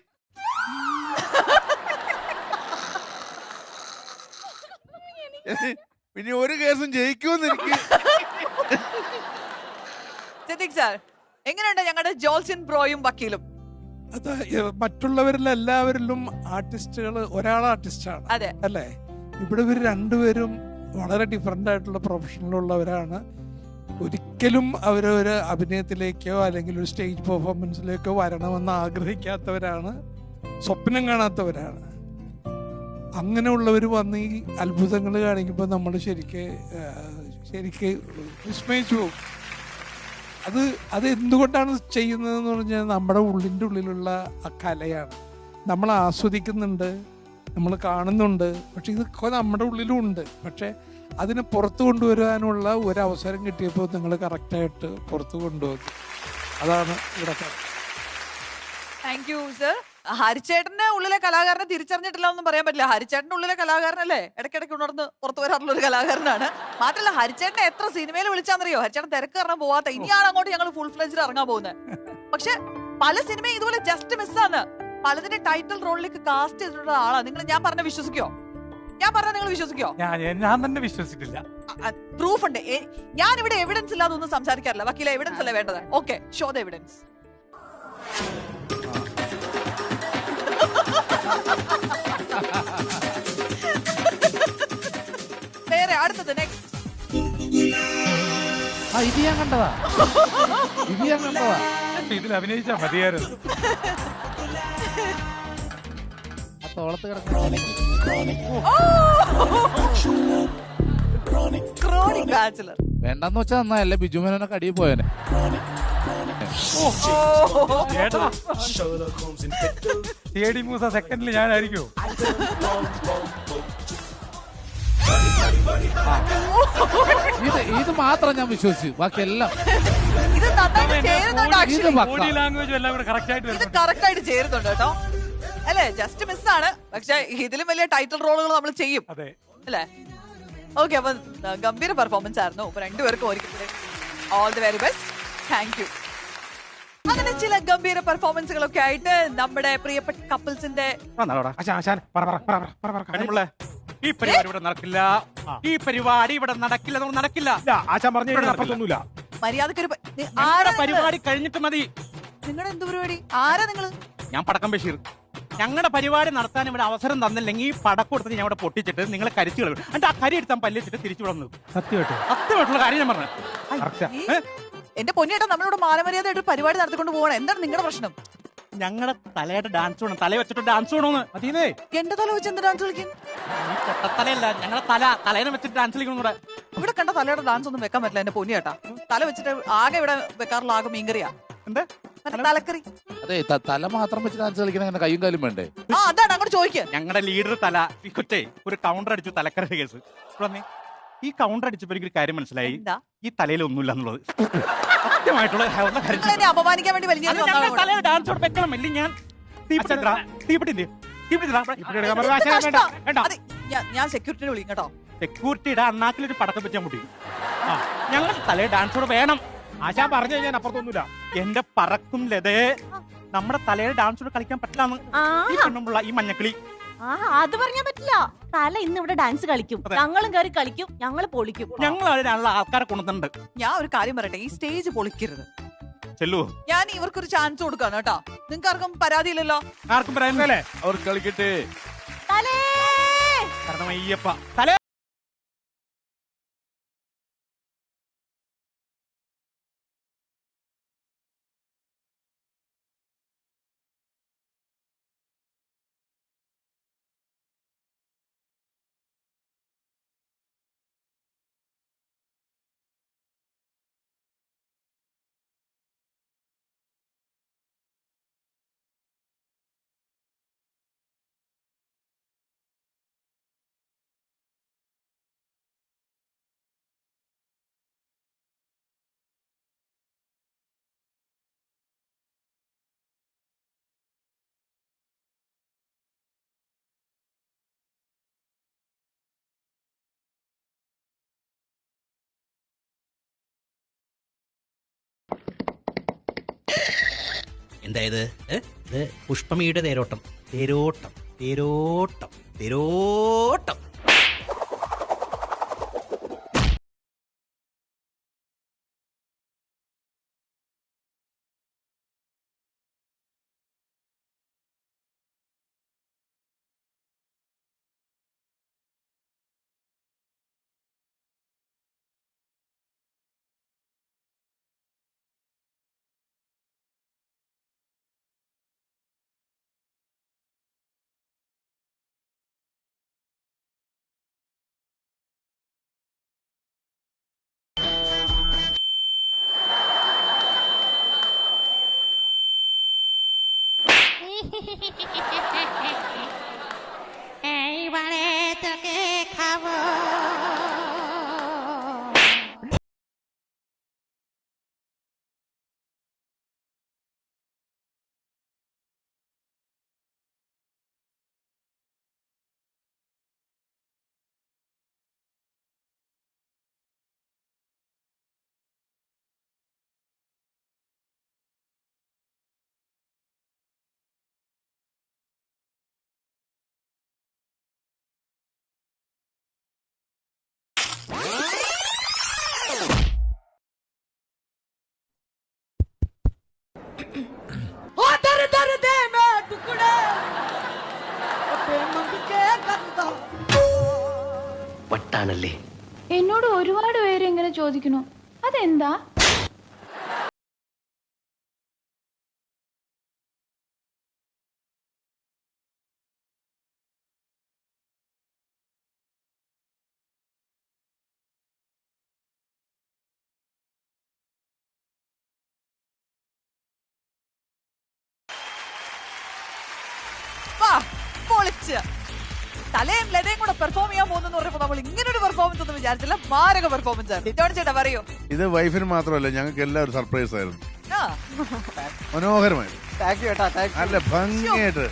പിന്നെ ഒരു കേസും ജയിക്കുമെന്ന് എനിക്ക്. എങ്ങനെയുണ്ട് ഞങ്ങളുടെ ജോൾസിൻ ബ്രോയും വക്കീലും? അത് മറ്റുള്ളവരിലെല്ലാവരിലും ആർട്ടിസ്റ്റുകൾ ഒരാൾ ആർട്ടിസ്റ്റാണ് അല്ലേ? ഇവിടെ ഇവർ രണ്ടുപേരും വളരെ ഡിഫറെന്റ് ആയിട്ടുള്ള പ്രൊഫഷനിലുള്ളവരാണ്. ഒരിക്കലും അവരൊരു അഭിനയത്തിലേക്കോ അല്ലെങ്കിൽ ഒരു സ്റ്റേജ് പെർഫോമൻസിലേക്കോ വരണമെന്ന് ആഗ്രഹിക്കാത്തവരാണ്. സ്വപ്നം കാണാത്തവരാണ്. അങ്ങനെയുള്ളവർ വന്ന് ഈ അത്ഭുതങ്ങൾ കാണിക്കുമ്പോൾ നമ്മൾ ശരിക്ക് വിസ്മയിച്ചു പോകും. അത് എന്തുകൊണ്ടാണ് ചെയ്യുന്നതെന്ന് പറഞ്ഞാൽ നമ്മുടെ ഉള്ളിൻ്റെ ഉള്ളിലുള്ള ആ കലയാണ്. നമ്മൾ ആസ്വദിക്കുന്നുണ്ട്, നമ്മൾ കാണുന്നുണ്ട്, പക്ഷെ ഇതൊക്കെ നമ്മുടെ ഉള്ളിലും ഉണ്ട്. പക്ഷെ അതിനെ പുറത്തു കൊണ്ടുവരാനുള്ള ഒരവസരം കിട്ടിയപ്പോൾ നിങ്ങൾ കറക്റ്റായിട്ട് പുറത്തു കൊണ്ടുവന്നു. അതാണ് ഇവിടെ. Thank you sir. ഹരിച്ചേട്ടന്റെ ഉള്ളിലെ കലാകാരനെ തിരിച്ചറിഞ്ഞിട്ടില്ല ഒന്നും പറയാൻ പറ്റില്ല. ഹരിച്ചേട്ടന്റെ ഉള്ളിലെ കലാകാരനല്ലേ ഇടയ്ക്കിടയ്ക്ക് ഉണർന്ന് പുറത്തു വരാറുള്ള ഒരു കലാകാരനാണ്. മാത്രമല്ല ഹരിച്ചേട്ടനെ എത്ര സിനിമയിൽ വിളിച്ചാന്നറിയോ? ഹരിച്ചേട്ടൻ തിരക്ക് കാരണം പോവാത്ത, ഇനിയാണ് അങ്ങോട്ട് ഞങ്ങൾ ഫുൾ ഫ്ലെജ്ഡ് ഇറങ്ങാൻ പോകുന്നത്. പക്ഷെ പല സിനിമയും ഇതുപോലെ ജസ്റ്റ് മിസ്സാണ്. പലതിന്റെ ടൈറ്റിൽ റോളിലേക്ക് കാസ്റ്റ് ചെയ്തിട്ടുള്ള ആളാണ് നിങ്ങൾ. ഞാൻ പറഞ്ഞ വിശ്വസിക്കോ? ഞാൻ പറഞ്ഞ നിങ്ങൾ വിശ്വസിക്കോ? ഞാൻ തന്നെ വിശ്വസിച്ചിട്ടില്ല. പ്രൂഫ് ഉണ്ട്. ഞാൻ ഇവിടെ എവിഡൻസ് ഇല്ലാതെ ഒന്നും സംസാരിക്കാറില്ല. വക്കീല, എവിഡൻസ് അല്ലേ വേണ്ടത്? Okay, show the evidence. വേറെ അടുത്തത് നെക്സ്റ്റ്. ഇത് ഞാൻ കണ്ടതാ. ഇതിൽ അഭിനയിച്ചാ മതിയായിരുന്നു. തോളത്ത് കിടക്കുന്ന ക്രോണിക് ബാച്ചിലർ വേണ്ടെന്ന് വെച്ചാൽ നന്നായല്ലേ, ബിജുമേനൊക്കെ അടിയിൽ പോയനെ. മൂസ സെക്കൻഡിൽ ഞാനായിരിക്കും. ഇത് മാത്രം ഞാൻ വിശ്വസിച്ചു, ബാക്കിയെല്ലാം ഇത് നന്നായിട്ട് ചേരുന്നുണ്ട്. ബോഡി ലാംഗ്വേജും എല്ലാം കൂടെ കറക്റ്റ് ആയിട്ട് ഇത് കറക്റ്റ് ആയിട്ട് ചേരുന്നുണ്ട് കേട്ടോ. അല്ലേ, ജസ്റ്റ് മിസ്സാണ്. പക്ഷെ ഇതിലും വലിയ ടൈറ്റിൽ റോളുകൾ നമ്മൾ ചെയ്യും അല്ലേ? ഓക്കെ, അപ്പൊ ഗംഭീര പെർഫോമൻസ് ആയിരുന്നു. അപ്പൊ രണ്ടുപേർക്കും ഒരിക്കലും all the very best. Thank U. അങ്ങനെ ചില ഗംഭീര പെർഫോമൻസുകളൊക്കെ ആയിട്ട് നമ്മുടെ പ്രിയപ്പെട്ട കപ്പിൾസിന്റെ ഈ പരിപാടി ഇവിടെ നടക്കില്ല, ഈ പരിപാടി ഇവിടെ നടക്കില്ല. ആശാൻ പറഞ്ഞൊന്നുമില്ല. മര്യാദക്കൊരു പരിപാടി കഴിഞ്ഞിട്ട് മതി. നിങ്ങളുടെ എന്ത് പരിപാടി? ആരാ നിങ്ങള്? ഞാൻ പടക്കം ബഷീർ. ഞങ്ങളുടെ പരിപാടി നടത്താൻ ഇവിടെ അവസരം തന്നില്ലെങ്കിൽ പടക്കം എടുത്തിട്ട് ഞാൻ ഇവിടെ പൊട്ടിച്ചിട്ട് നിങ്ങളെ കരിച്ചു കളയും. എന്നിട്ട് ആ കരി എടുത്താൽ പല്ലിച്ചിട്ട് തിരിച്ചു വിടുന്നു. സത്യമായിട്ടുള്ള കാര്യം ഞാൻ പറഞ്ഞു. എന്റെ പൊന്നിയേട്ടാ, നമ്മളിവിടെ മാനമര്യാദയായിട്ട് പരിപാടി നടത്തിക്കൊണ്ട് പോകണം. എന്താണ് നിങ്ങളുടെ പ്രശ്നം? ഞങ്ങളുടെ തലയുടെ ഡാൻസ് വേണം, തല വെച്ചിട്ട് ഡാൻസ് വേണോന്ന്. അതീനേ, എന്റെ തല വെച്ച് എന്ത് ഡാൻസ് കളിക്കും? തലയല്ല, ഞങ്ങളുടെ തലേനെ വെച്ചിട്ട് ഡാൻസ് കളിക്കണം. ഇവിടെ കണ്ട തലയുടെ ഡാൻസ് ഒന്നും വെക്കാൻ പറ്റില്ല എന്റെ പൊന്നിയേട്ടാ. തല വെച്ചിട്ട് ആകെ ഇവിടെ വെക്കാറുള്ള ആകെ മീൻകറിയാ. എന്താ തലക്കറി? അതെ, തല മാത്രം വെച്ച് ഡാൻസ് കളിക്കുന്ന കയ്യും കാലും വേണ്ടേ? ആ, അതാണ് അങ്ങോട്ട് ചോദിക്കുക. ഞങ്ങളുടെ ലീഡർ തല കൊച്ചേ ഒരു കൗണ്ടർ അടിച്ചു, തലക്കറി കേസ്. ഈ കൗണ്ടർ അടിച്ചപ്പോ എനിക്കൊരു കാര്യം മനസ്സിലായി, ഈ തലയിൽ ഒന്നുമില്ല എന്നുള്ളത്. സത്യമായിട്ടുള്ള അപമാനിക്കാൻ വേണ്ടി വലിയ ഡാൻസ് വെക്കണം. ഇല്ലെങ്കിൽ ഞാൻ ഞാൻ സെക്യൂരിറ്റിനെ വിളിക്കും കേട്ടോ. സെക്യൂരിറ്റിയുടെ അണ്ണാക്കിലൊരു പടക്കം വെച്ചാൽ മുട്ടി. ഞങ്ങൾ തലയിൽ ഡാൻസോടെ വേണം. ആശാ പറഞ്ഞു കഴിഞ്ഞാൽ അപ്പുറത്തൊന്നുമില്ല. എന്റെ പറക്കും ലതേ, നമ്മുടെ തലയിൽ ഡാൻസോടെ കളിക്കാൻ പറ്റില്ല. ഈ മഞ്ഞക്കിളി അത് പറഞ്ഞാൻ പറ്റില്ല. തല ഇന്ന് ഇവിടെ ഡാൻസ് കളിക്കും, ഞങ്ങളും കയറി കളിക്കും, ഞങ്ങൾ പൊളിക്കും. ഞങ്ങൾ അതിനുള്ള ആൾക്കാരെ കൊണ്ടുവന്നിട്ടുണ്ട്. ഞാൻ ഒരു കാര്യം പറയട്ടെ, ഈ സ്റ്റേജ് പൊളിക്കരുത്. ചെല്ലു, ഞാൻ ഇവർക്കൊരു ചാൻസ് കൊടുക്കാണ് കേട്ടോ. നിങ്ങൾക്ക് ആർക്കും പരാതിയില്ലല്ലോ? ആർക്കും പരാതിയില്ലേ? അവർ കളിക്കട്ടെ. കാരണം അയ്യപ്പ തലേ എന്തായത്? ഇത് പുഷ്പമിയുടെ തേരോട്ടം. এইবারে তোকে খাবো। വട്ടാണല്ലേ. എന്നോട് ഒരുപാട് പേര് ഇങ്ങനെ ചോദിക്കണു, അതെന്താ? തലയും ലതയും കൂടെ പെർഫോം ചെയ്യാൻ പോകുന്നു പറഞ്ഞപ്പോ നമ്മൾ ഇങ്ങനെ ഒരു പെർഫോമൻസ് ഒന്നും വിചാരിച്ചില്ല. മാരക പെർഫോമൻസ് ആണ്. ജോൺ ചേട്ടാ പറയൂ. ഇത് വൈഫിന് മാത്രമല്ല, ഞങ്ങൾക്ക് എല്ലാവരും സർപ്രൈസ് ആയിരുന്നു. മനോഹരമായിരുന്നു. നല്ല ഭംഗിയായിട്ട്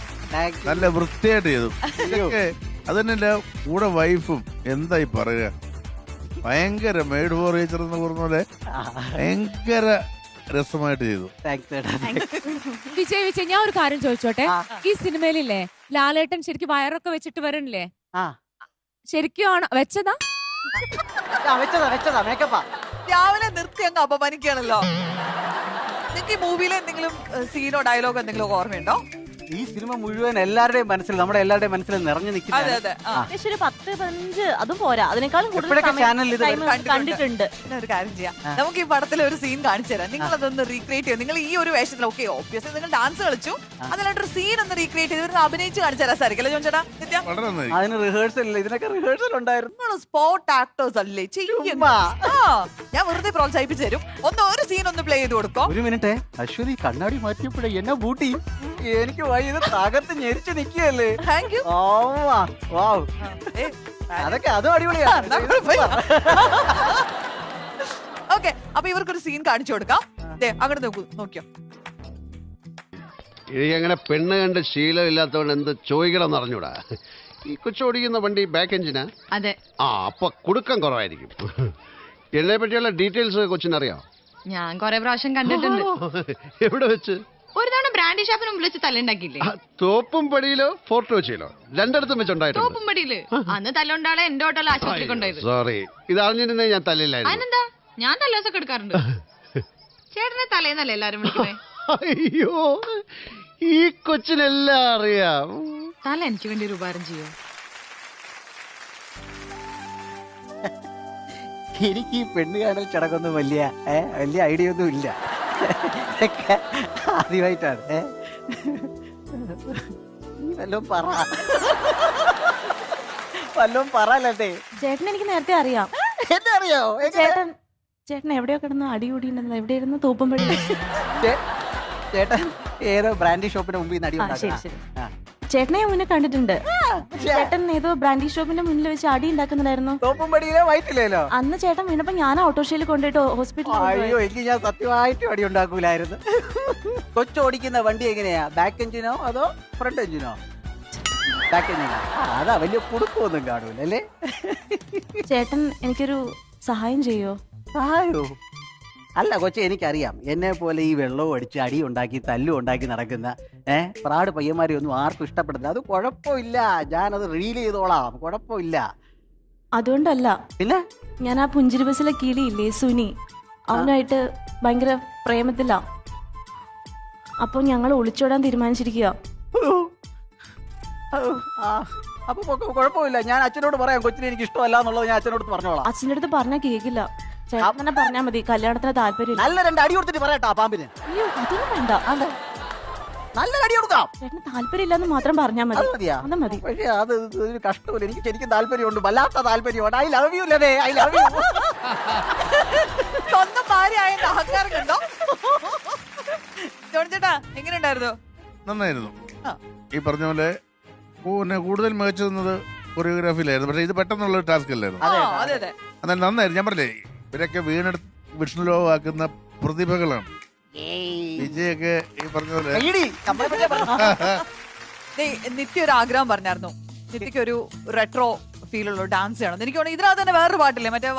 നല്ല വൃത്തിയായിട്ട് ചെയ്തു. ഇതൊക്കെ അത് തന്നെയല്ല, കൂടെ വൈഫും എന്തായി പറയുക, ഭയങ്കര മെയ്ഡ് ഫോർ ഈച്ചർ എന്ന് പറഞ്ഞ പോലെ ഭയങ്കര രസമായിട്ട് ചെയ്തു. വിജയ് ഞാൻ ഒരു കാര്യം ചോദിച്ചോട്ടെ, ഈ സിനിമയിലില്ലേ ലാലേട്ടൻ ശരിക്കും വയറൊക്കെ വെച്ചിട്ട് വരണില്ലേ? ശരിക്കും ആണോ വെച്ചതാ? മേക്കപ്പാ. രാവിലെ നിർത്തി അങ്ങ് അപമാനിക്കുകയാണല്ലോ. നിങ്ങൾക്ക് ഈ മൂവിയിലെ എന്തെങ്കിലും സീനോ ഡയലോഗോ എന്തെങ്കിലും ഓർമ്മയുണ്ടോ? ഈ സിനിമ മുഴുവൻ എല്ലാവരുടെയും മനസ്സിൽ, നമ്മുടെ എല്ലാവരുടെയും മനസ്സിൽ നിറഞ്ഞു നിൽക്കുന്ന 10-15 അതും പോരാ, അതിനേക്കാളും കണ്ടിട്ടുണ്ട്. ഒരു കാര്യം ചെയ്യാം, നമുക്ക് ഈ പടത്തിലെ ഒരു സീൻ കാണിച്ചു തരാം. നിങ്ങൾ അതൊന്ന് റീക്രിയേറ്റ് ചെയ്യും. നിങ്ങൾ ഈ ഒരു വേഷത്തിൽ ഓക്കെ ഓബ്വിയസ്ലി നിങ്ങൾ ഡാൻസ് കളിച്ചു, അതിലായിട്ടൊരു സീൻ ഒന്ന് റീക്രിയേറ്റ് ചെയ്ത് അഭിനയിച്ച് കാണിച്ചു തരാൻ സാധിക്കല്ലേ ജോൺ ചേട്ടാ? അതിന് റിഹേഴ്സൽ ഇല്ല, ഇതിനൊക്കെ റിഹേഴ്സൽ ഉണ്ടായിരുന്നു. സ്പോട്ട് ആക്ടേഴ്സ് അല്ലേ ചെയ്യും. ഞാൻ വെറുതെ പ്രോത്സാഹിപ്പിച്ചു തരും. ഒരു സീൻ ഒന്ന് പ്ലേ ചെയ്ത് കൊടുക്കോ. ഒരു മിനിറ്റ്, അശ്വതി കണ്ണാടി മാറ്റിയപ്പോഴേ എന്നെ ബൂട്ടി എനിക്ക് ഇത് തകർത്ത് ഞെരിച്ചു നിൽക്കുകയല്ലേ. അതൊക്കെ അതും അടിപൊളിയാണ്. ഓക്കെ, അപ്പൊ ഇവർക്കൊരു സീൻ കാണിച്ചു കൊടുക്കാം. അങ്ങോട്ട് നോക്കിയോ. എനിക്കങ്ങനെ പെണ്ണ് കണ്ട് ശീലമില്ലാത്തവണ്ട് എന്ത് ചോദിക്കണം എന്ന് അറിഞ്ഞൂടാ. ഈ കൊച്ചോടിക്കുന്ന വണ്ടി ബാക്ക് എഞ്ചിനാ? അതെ. അപ്പൊ കുടുക്കം കുറവായിരിക്കും. എന്നെ പറ്റിയുള്ള ഡീറ്റെയിൽസ് കൊച്ചിനറിയാം? ഞാൻ കൊറേ പ്രാവശ്യം കണ്ടിട്ടുണ്ട്. എവിടെ വെച്ച്? ഒരു തവണ ബ്രാൻഡി ഷാപ്പിന് മുമ്പിൽ വെച്ച് തല്ലുണ്ടാക്കിയില്ലേ? തോപ്പും പടിയിലോ ഫോർട്ട് കൊച്ചിയിലോ രണ്ടിടത്തും വെച്ചുണ്ടായിട്ടുണ്ട്. തോപ്പും പടിയില് അന്ന് തല്ലുണ്ടാളെ എന്റെ ഹോട്ടൽ ആശുപത്രി കൊണ്ടുപോയത്. സോറി, ഇത് അറിഞ്ഞിരുന്നേ ഞാൻ തല്ലില്ലായിരുന്നു. അതിനെന്താ, ഞാൻ തല്ലോസൊക്കെ എടുക്കാറുണ്ട്. ചേട്ടനെ തലേന്നല്ലേ എല്ലാരും വിളിക്കുന്നേ? അയ്യോ, ഈ കൊച്ചിനെല്ലാം അറിയാം. തല എനിക്ക് വേണ്ടി ഒരു ഉപകാരം ചെയ്യോ? എനിക്ക് ഈ പെണ്ണ് കാണൽ ചടങ്ങൊന്നും വലിയ ഐഡിയ ഒന്നും ഇല്ല. ആദ്യമായിട്ടാണ്. വല്ലതും പറയല്ലേ ചേട്ടൻ? എനിക്ക് നേരത്തെ അറിയാം. എന്താ അറിയോ? ചേട്ടൻ എവിടെയോ കിടന്ന് അടികൂടിയിട്ടുണ്ടെന്ന്. എവിടെയായിരുന്നു? തോപ്പുംപടി. ചേട്ടൻ ഏതോ ബ്രാൻഡി ഷോപ്പിന്റെ മുമ്പിൽ നിന്ന് അടി ഉണ്ടാക്കി. ശരി. ചേട്ടനെ മുന്നേ കണ്ടിട്ടുണ്ട്. ചേട്ടൻ ഏതോ ബ്രാൻഡി ഷോപ്പിന്റെ മുന്നിൽ വെച്ച് അടി ഉണ്ടാക്കുന്നുണ്ടായിരുന്നു. തോപ്പുംപടിയിലോ വൈറ്റിലേലോ? അന്ന് ചേട്ടൻ വീണപ്പോ ഞാൻ ഓട്ടോറിക്ഷയിൽ കൊണ്ടുപോയിട്ട് ഹോസ്പിറ്റലിൽ. അയ്യോ, എനിക്ക് ഞാൻ സത്യമായിട്ടും അടി ഉണ്ടാക്കൂലായിരുന്നു. കൊച്ചോടിക്കുന്ന വണ്ടി എങ്ങനെയാ? ബാക്ക് എഞ്ചിനോ അതോ ഫ്രണ്ട് എഞ്ചിനോ? ബാക്ക് എഞ്ചിനോ? അതാ വലിയ കുടുക്കൊന്നും കാണൂല അല്ലേ? ചേട്ടൻ എനിക്കൊരു സഹായം ചെയ്യോ? സഹായോ? അല്ല കൊച്ചെ, എനിക്കറിയാം എന്നെ പോലെ ഈ വെള്ളവും അടിച്ച് അടി ഉണ്ടാക്കി തല്ലും ഉണ്ടാക്കി നടക്കുന്ന പ്രാട് പയ്യന്മാരെ ഒന്നും ആർക്കും ഇഷ്ടപ്പെടുന്നില്ല. അത് കുഴപ്പമില്ല, ഞാനത് റീൽ ചെയ്തോളാം, കുഴപ്പമില്ല. അതുകൊണ്ടല്ല, പിന്നെ ഞാൻ ആ പുഞ്ചിരി ബസ്സിലെ കിളിയില്ലേ സുനി, അവനായിട്ട് ഭയങ്കര പ്രേമത്തിലാ. അപ്പൊ ഞങ്ങൾ ഒളിച്ചോടാൻ തീരുമാനിച്ചിരിക്കുക. അപ്പൊ കുഴപ്പമില്ല, ഞാൻ അച്ഛനോട് പറയാം കൊച്ചിനെ എനിക്ക് ഇഷ്ടമല്ല എന്നുള്ളത്. ഞാൻ അച്ഛനോട് പറഞ്ഞോളാം. അച്ഛൻ്റെ അടുത്ത് പറഞ്ഞാൽ കേൾക്കില്ല. ചേട്ടൻ തന്നെ പറഞ്ഞാൽ മതി, കല്യാണത്തിന് താല്പര്യം. നല്ല 2 അടി കൊടുത്തിട്ട് പറയട്ടാ പാമ്പിന്. അയ്യോ, അതൊന്നും വേണ്ട. നല്ല അടി കൊടുക്കാം. ചേട്ടന് താല്പര്യമില്ലെന്ന് മാത്രം പറഞ്ഞാൽ മതി. അത് മതി. പക്ഷേ അത് ഒരു കഷ്ടമില്ല. എനിക്ക് ശരിക്കും താല്പര്യമുണ്ട്, വല്ലാത്ത താല്പര്യമുണ്ട്. ഐ ലവ് യു ലതേ, ഐ ലവ് യു. സ്വന്തം ഭാര്യയായ അഹങ്കാരം കണ്ടോ? ജോൺ ചേട്ടാ എങ്ങനെയുണ്ടായിരുന്നു? നന്നായിരുന്നു. ഈ പറഞ്ഞ പോലെ പിന്നെ കൂടുതൽ മികച്ചു നിന്നത് കൊറിയോഗ്രാഫിയിലായിരുന്നു. പക്ഷെ ഇത് പെട്ടെന്നുള്ള ടാസ്ക് അല്ലായിരുന്നു. എന്നാൽ നന്നായിരുന്നു. ഞാൻ പറഞ്ഞേ ഇവരൊക്കെ വീണെടുത്ത് വിഷ്ണുലോകമാക്കുന്ന പ്രതിഭകളാണ്. വിജയൊക്കെ ഈ പറഞ്ഞ പോലെ നിത്യ ഒരു ആഗ്രഹം പറഞ്ഞായിരുന്നു. നിത്യക്ക് ഒരു റെട്രോ ഫീൽ ഉള്ള ഡാൻസ് ചെയ്യണം. എനിക്ക് തോന്നുന്നു ഇതിനകത്ത് തന്നെ വേറൊരു പാട്ടില്ലേ, മറ്റേ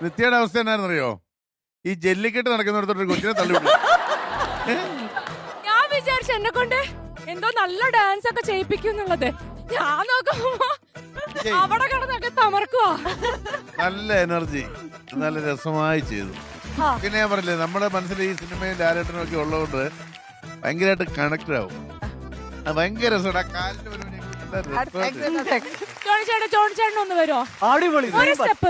നിത്യയുടെ അവസ്ഥ എന്നായിരുന്നറിയോ? ഈ ജല്ലിക്കെട്ട് നടക്കുന്നിടത്തോട്ട് കൊച്ചിനെ തള്ളിവിട്ടു. ഞാൻ വിചാരിച്ചു എന്നെ കൊണ്ട് എന്തോ നല്ല ഡാൻസ് ഒക്കെ ചെയ്യിപ്പിക്കും എന്നുള്ളത്. ഞാൻ നോക്കുമ്പോ അവിടെ കിടന്നൊക്കെ തമർക്കുവാ. നല്ല എനർജി, നല്ല രസമായി ചെയ്തു. പിന്നെ ഞാൻ പറഞ്ഞില്ലേ നമ്മുടെ മനസ്സിൽ ഈ സിനിമയും ലാലേട്ടനും ഒക്കെ ഉള്ളതുകൊണ്ട് ഭയങ്കരമായിട്ട് കണക്ട് ആവും. ഭയങ്കര രസമാണ്. ആ കാലിന്റെ ഒരു ചോണിച്ചേട്ടൻ ഒന്ന് വരുമോ? അടിപൊളി ഒരു സ്റ്റെപ്പ്.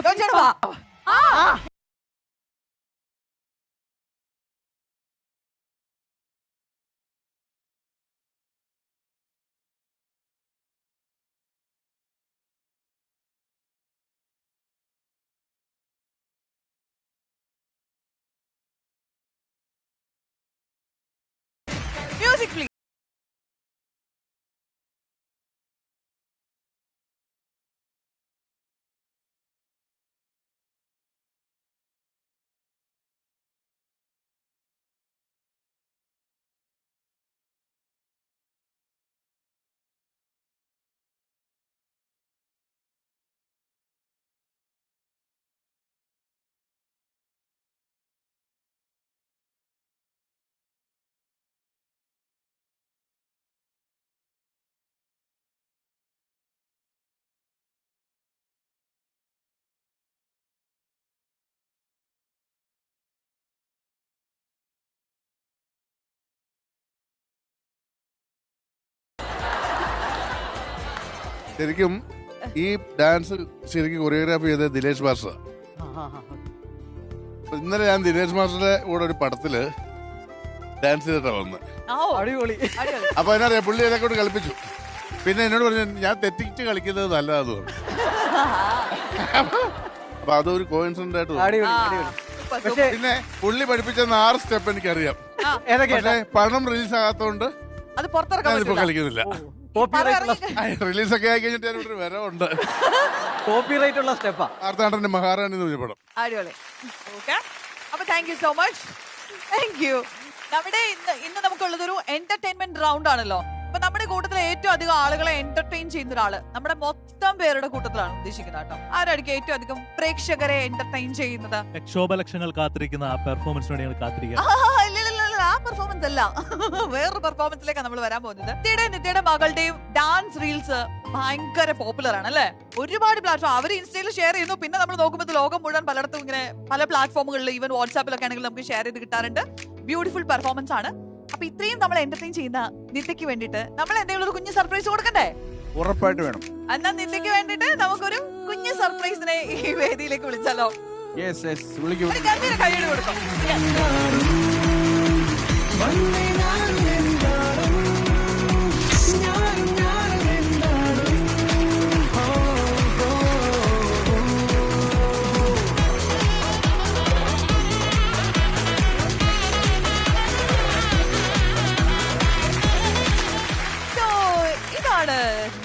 Music please. ശരിക്കും ഈ ഡാൻസ് ശരിക്കും കൊറിയോഗ്രാഫി ചെയ്ത ദിനേശ് മാസ്റ്റർ. ഇന്നലെ ഞാൻ ദിനേശ് മാസ്റ്ററുടെ കൂടെ ഒരു പടത്തില് ഡാൻസ് ചെയ്തിട്ടാ വന്ന്. അപ്പൊ എന്നറിയാം പുള്ളി എന്നെ കൊണ്ട് കളിപ്പിച്ചു. പിന്നെ എന്നോട് പറഞ്ഞു ഞാൻ തെറ്റിച്ച് കളിക്കുന്നത് നല്ലതാന്ന് പറഞ്ഞു. അപ്പൊ അതൊരു കോയിൻസിഡന്റ് ആയിട്ട്. പിന്നെ പുള്ളി പഠിപ്പിച്ച 6 സ്റ്റെപ്പ് എനിക്കറിയാം. പക്ഷേ പണം റിലീസ് ആകാത്തോണ്ട് ഞാനിപ്പോ കളിക്കുന്നില്ല. റിലീസ് ഒക്കെ ആയി കഴിഞ്ഞിട്ട് ഞാനിവിടെ വരവുണ്ട്. കോപ്പിറൈറ്റ് ഉള്ള സ്റ്റെപ്പാ. ആർത്താണ്ടന്റെ മഹാറാണി എന്ന് പറഞ്ഞ പടം. അടിപൊളി. അപ്പൊ thank you so much. Thank you. നമ്മുടെ ഇന്ന് നമുക്കുള്ളതൊരു എന്റർടൈൻമെന്റ് റൗണ്ട് ആണല്ലോ. അപ്പൊ നമ്മുടെ കൂട്ടത്തിലെ ഏറ്റവും അധികം ആളുകളെ എന്റർടൈൻ ചെയ്യുന്ന ഒരാള് നമ്മുടെ മൊത്തം പേരുടെ കൂട്ടത്തിലാണ് ഉദ്ദേശിക്കുന്നത് കേട്ടോ. ആരായിരിക്കും ഏറ്റവും അധികം പ്രേക്ഷകരെ എന്റർടൈൻ ചെയ്യുന്നത്? ലക്ഷോപലക്ഷങ്ങൾ കാത്തിരിക്കുന്ന ആ പെർഫോമൻസിനോട് ഞങ്ങൾ കാത്തിരിക്കുക. ആ പെർഫോമൻസ് അല്ല, വേറൊരു പെർഫോമൻസിലേക്കാണ് നമ്മൾ വരാൻ പോകുന്നത്. നിത്യയുടെ മകളുടെയും ഡാൻസ് റീൽസ് ഭയങ്കര പോപ്പുലർ ആണ് അല്ലെ? ഒരുപാട് പ്ലാറ്റ്ഫോം അവർ ഇൻസ്റ്റയിൽ ഷെയർ ചെയ്യുന്നു. പിന്നെ നമ്മൾ നോക്കുമ്പോൾ ലോകം മുഴുവൻ പലയിടത്തും ഇങ്ങനെ പല പ്ലാറ്റ്ഫോമുകളിൽ ഈവൻ വാട്സാപ്പിലൊക്കെ ആണെങ്കിൽ നമുക്ക് ഷെയർ ചെയ്ത് കിട്ടാറുണ്ട്. ബ്യൂട്ടിഫുൾ പെർഫോമൻസ് ആണ്. അപ്പൊ ഇത്രയും നമ്മൾ എന്റർടൈൻ ചെയ്യുന്ന നിത്യക്ക് വേണ്ടിയിട്ട് നമ്മൾ എന്തെങ്കിലും ഒരു കുഞ്ഞു സർപ്രൈസ് കൊടുക്കണ്ടേ? ഉറപ്പായിട്ട് വേണം. എന്നാ നിത്യക്ക് വേണ്ടിയിട്ട് നമുക്കൊരു കുഞ്ഞു സർപ്രൈസിനെ ഈ വേദിയിലേക്ക് വിളിച്ചാലോ? കൈയ്യടി കൊടുക്കാം.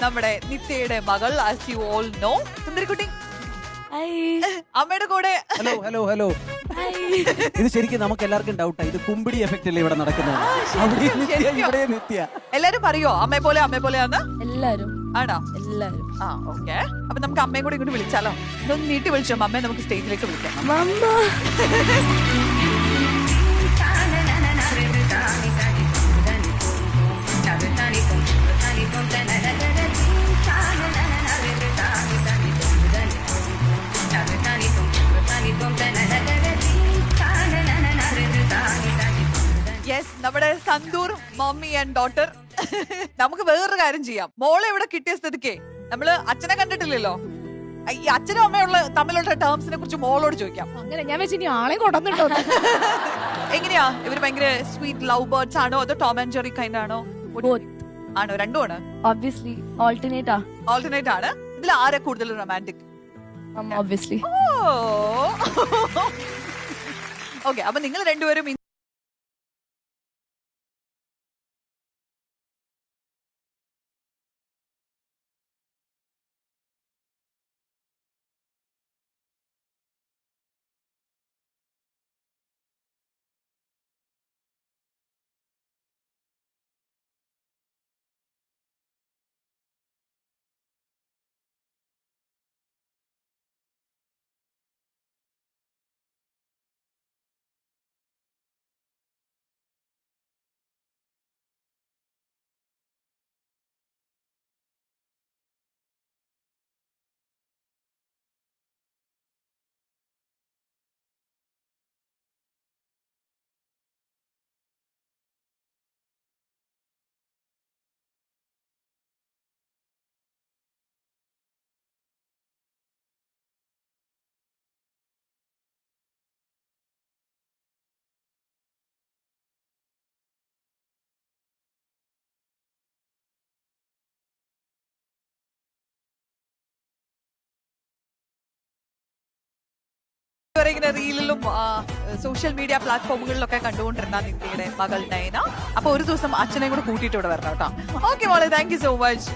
നമ്മുടെ നിത്യയുടെ മകൾ, ആസ് യു ഓൾ നോ, സുന്ദരിക്കുട്ടി അമ്മയുടെ കൂടെ. Hello hello hello. ഇത് ശരിക്കും നമുക്ക് എല്ലാവർക്കും ഡൗട്ടാ, ഇത് കുമ്പിടി എഫക്റ്റ് അല്ലേ ഇവിടെ നടക്കുന്നത്? അവിടെ നിത്യ, ഇവിടെ നിത്യ. എല്ലാരും പറയോ അമ്മയെ പോലെയാന്ന്? എല്ലാരും ആണോ? എല്ലാരും. ആ ഓക്കെ. അപ്പൊ നമുക്ക് അമ്മയും കൂടെ ഇങ്ങോട്ട് വിളിച്ചാലോ? ഇതൊന്ന് നീട്ടി വിളിച്ചോ അമ്മയെ, നമുക്ക് സ്റ്റേജിലേക്ക് വിളിക്കാം. യെസ്, നമ്മുടെ സന്തൂർ മമ്മി ആൻഡ് ഡോട്ടർ. നമുക്ക് വേറൊരു കാര്യം ചെയ്യാം. മോളെ ഇവിടെ കിട്ടിയ സ്ഥിതിക്ക് നമ്മള് അച്ഛനെ കണ്ടിട്ടില്ലല്ലോ, ഈ അച്ഛനും അമ്മയുള്ള തമ്മിലുള്ള ടേംസിനെ കുറിച്ച് മോളോട് ചോദിക്കാം. അങ്ങനെ ഞാൻ വെച്ച് ഇനി ആളെ കൊണ്ടുവന്നിട്ടോ. എങ്ങനെയാ ഇവര് ഭയങ്കര സ്വീറ്റ് ലവ് ബേർഡ്സ് ആണോ അതോ ടോം ആൻഡ് ജെറി കൈൻഡ് ആണോ? ആണോ? രണ്ടും ആണ്. ഒബ്വിയസ്ലി ഓൾട്ടർനേറ്റ് ആണ്. ഇതിൽ ആരാ കൂടുതൽ റൊമാൻറ്റിക്? ഒബ്വിയസ്ലി. ഓക്കെ, അപ്പൊ നിങ്ങൾ രണ്ടുപേരും ഇങ്ങനെ റീലിലും സോഷ്യൽ മീഡിയ പ്ലാറ്റ്ഫോമുകളിലൊക്കെ കണ്ടുകൊണ്ടിരുന്ന നിത്യയുടെ മകൾ നയന. അപ്പൊ ഒരു ദിവസം അച്ഛനെ കൂടെ കൂട്ടിയിട്ട് ഇവിടെ വരണം കേട്ടോ. ഓക്കെ മോളെ, താങ്ക് യു സോ മച്ച്.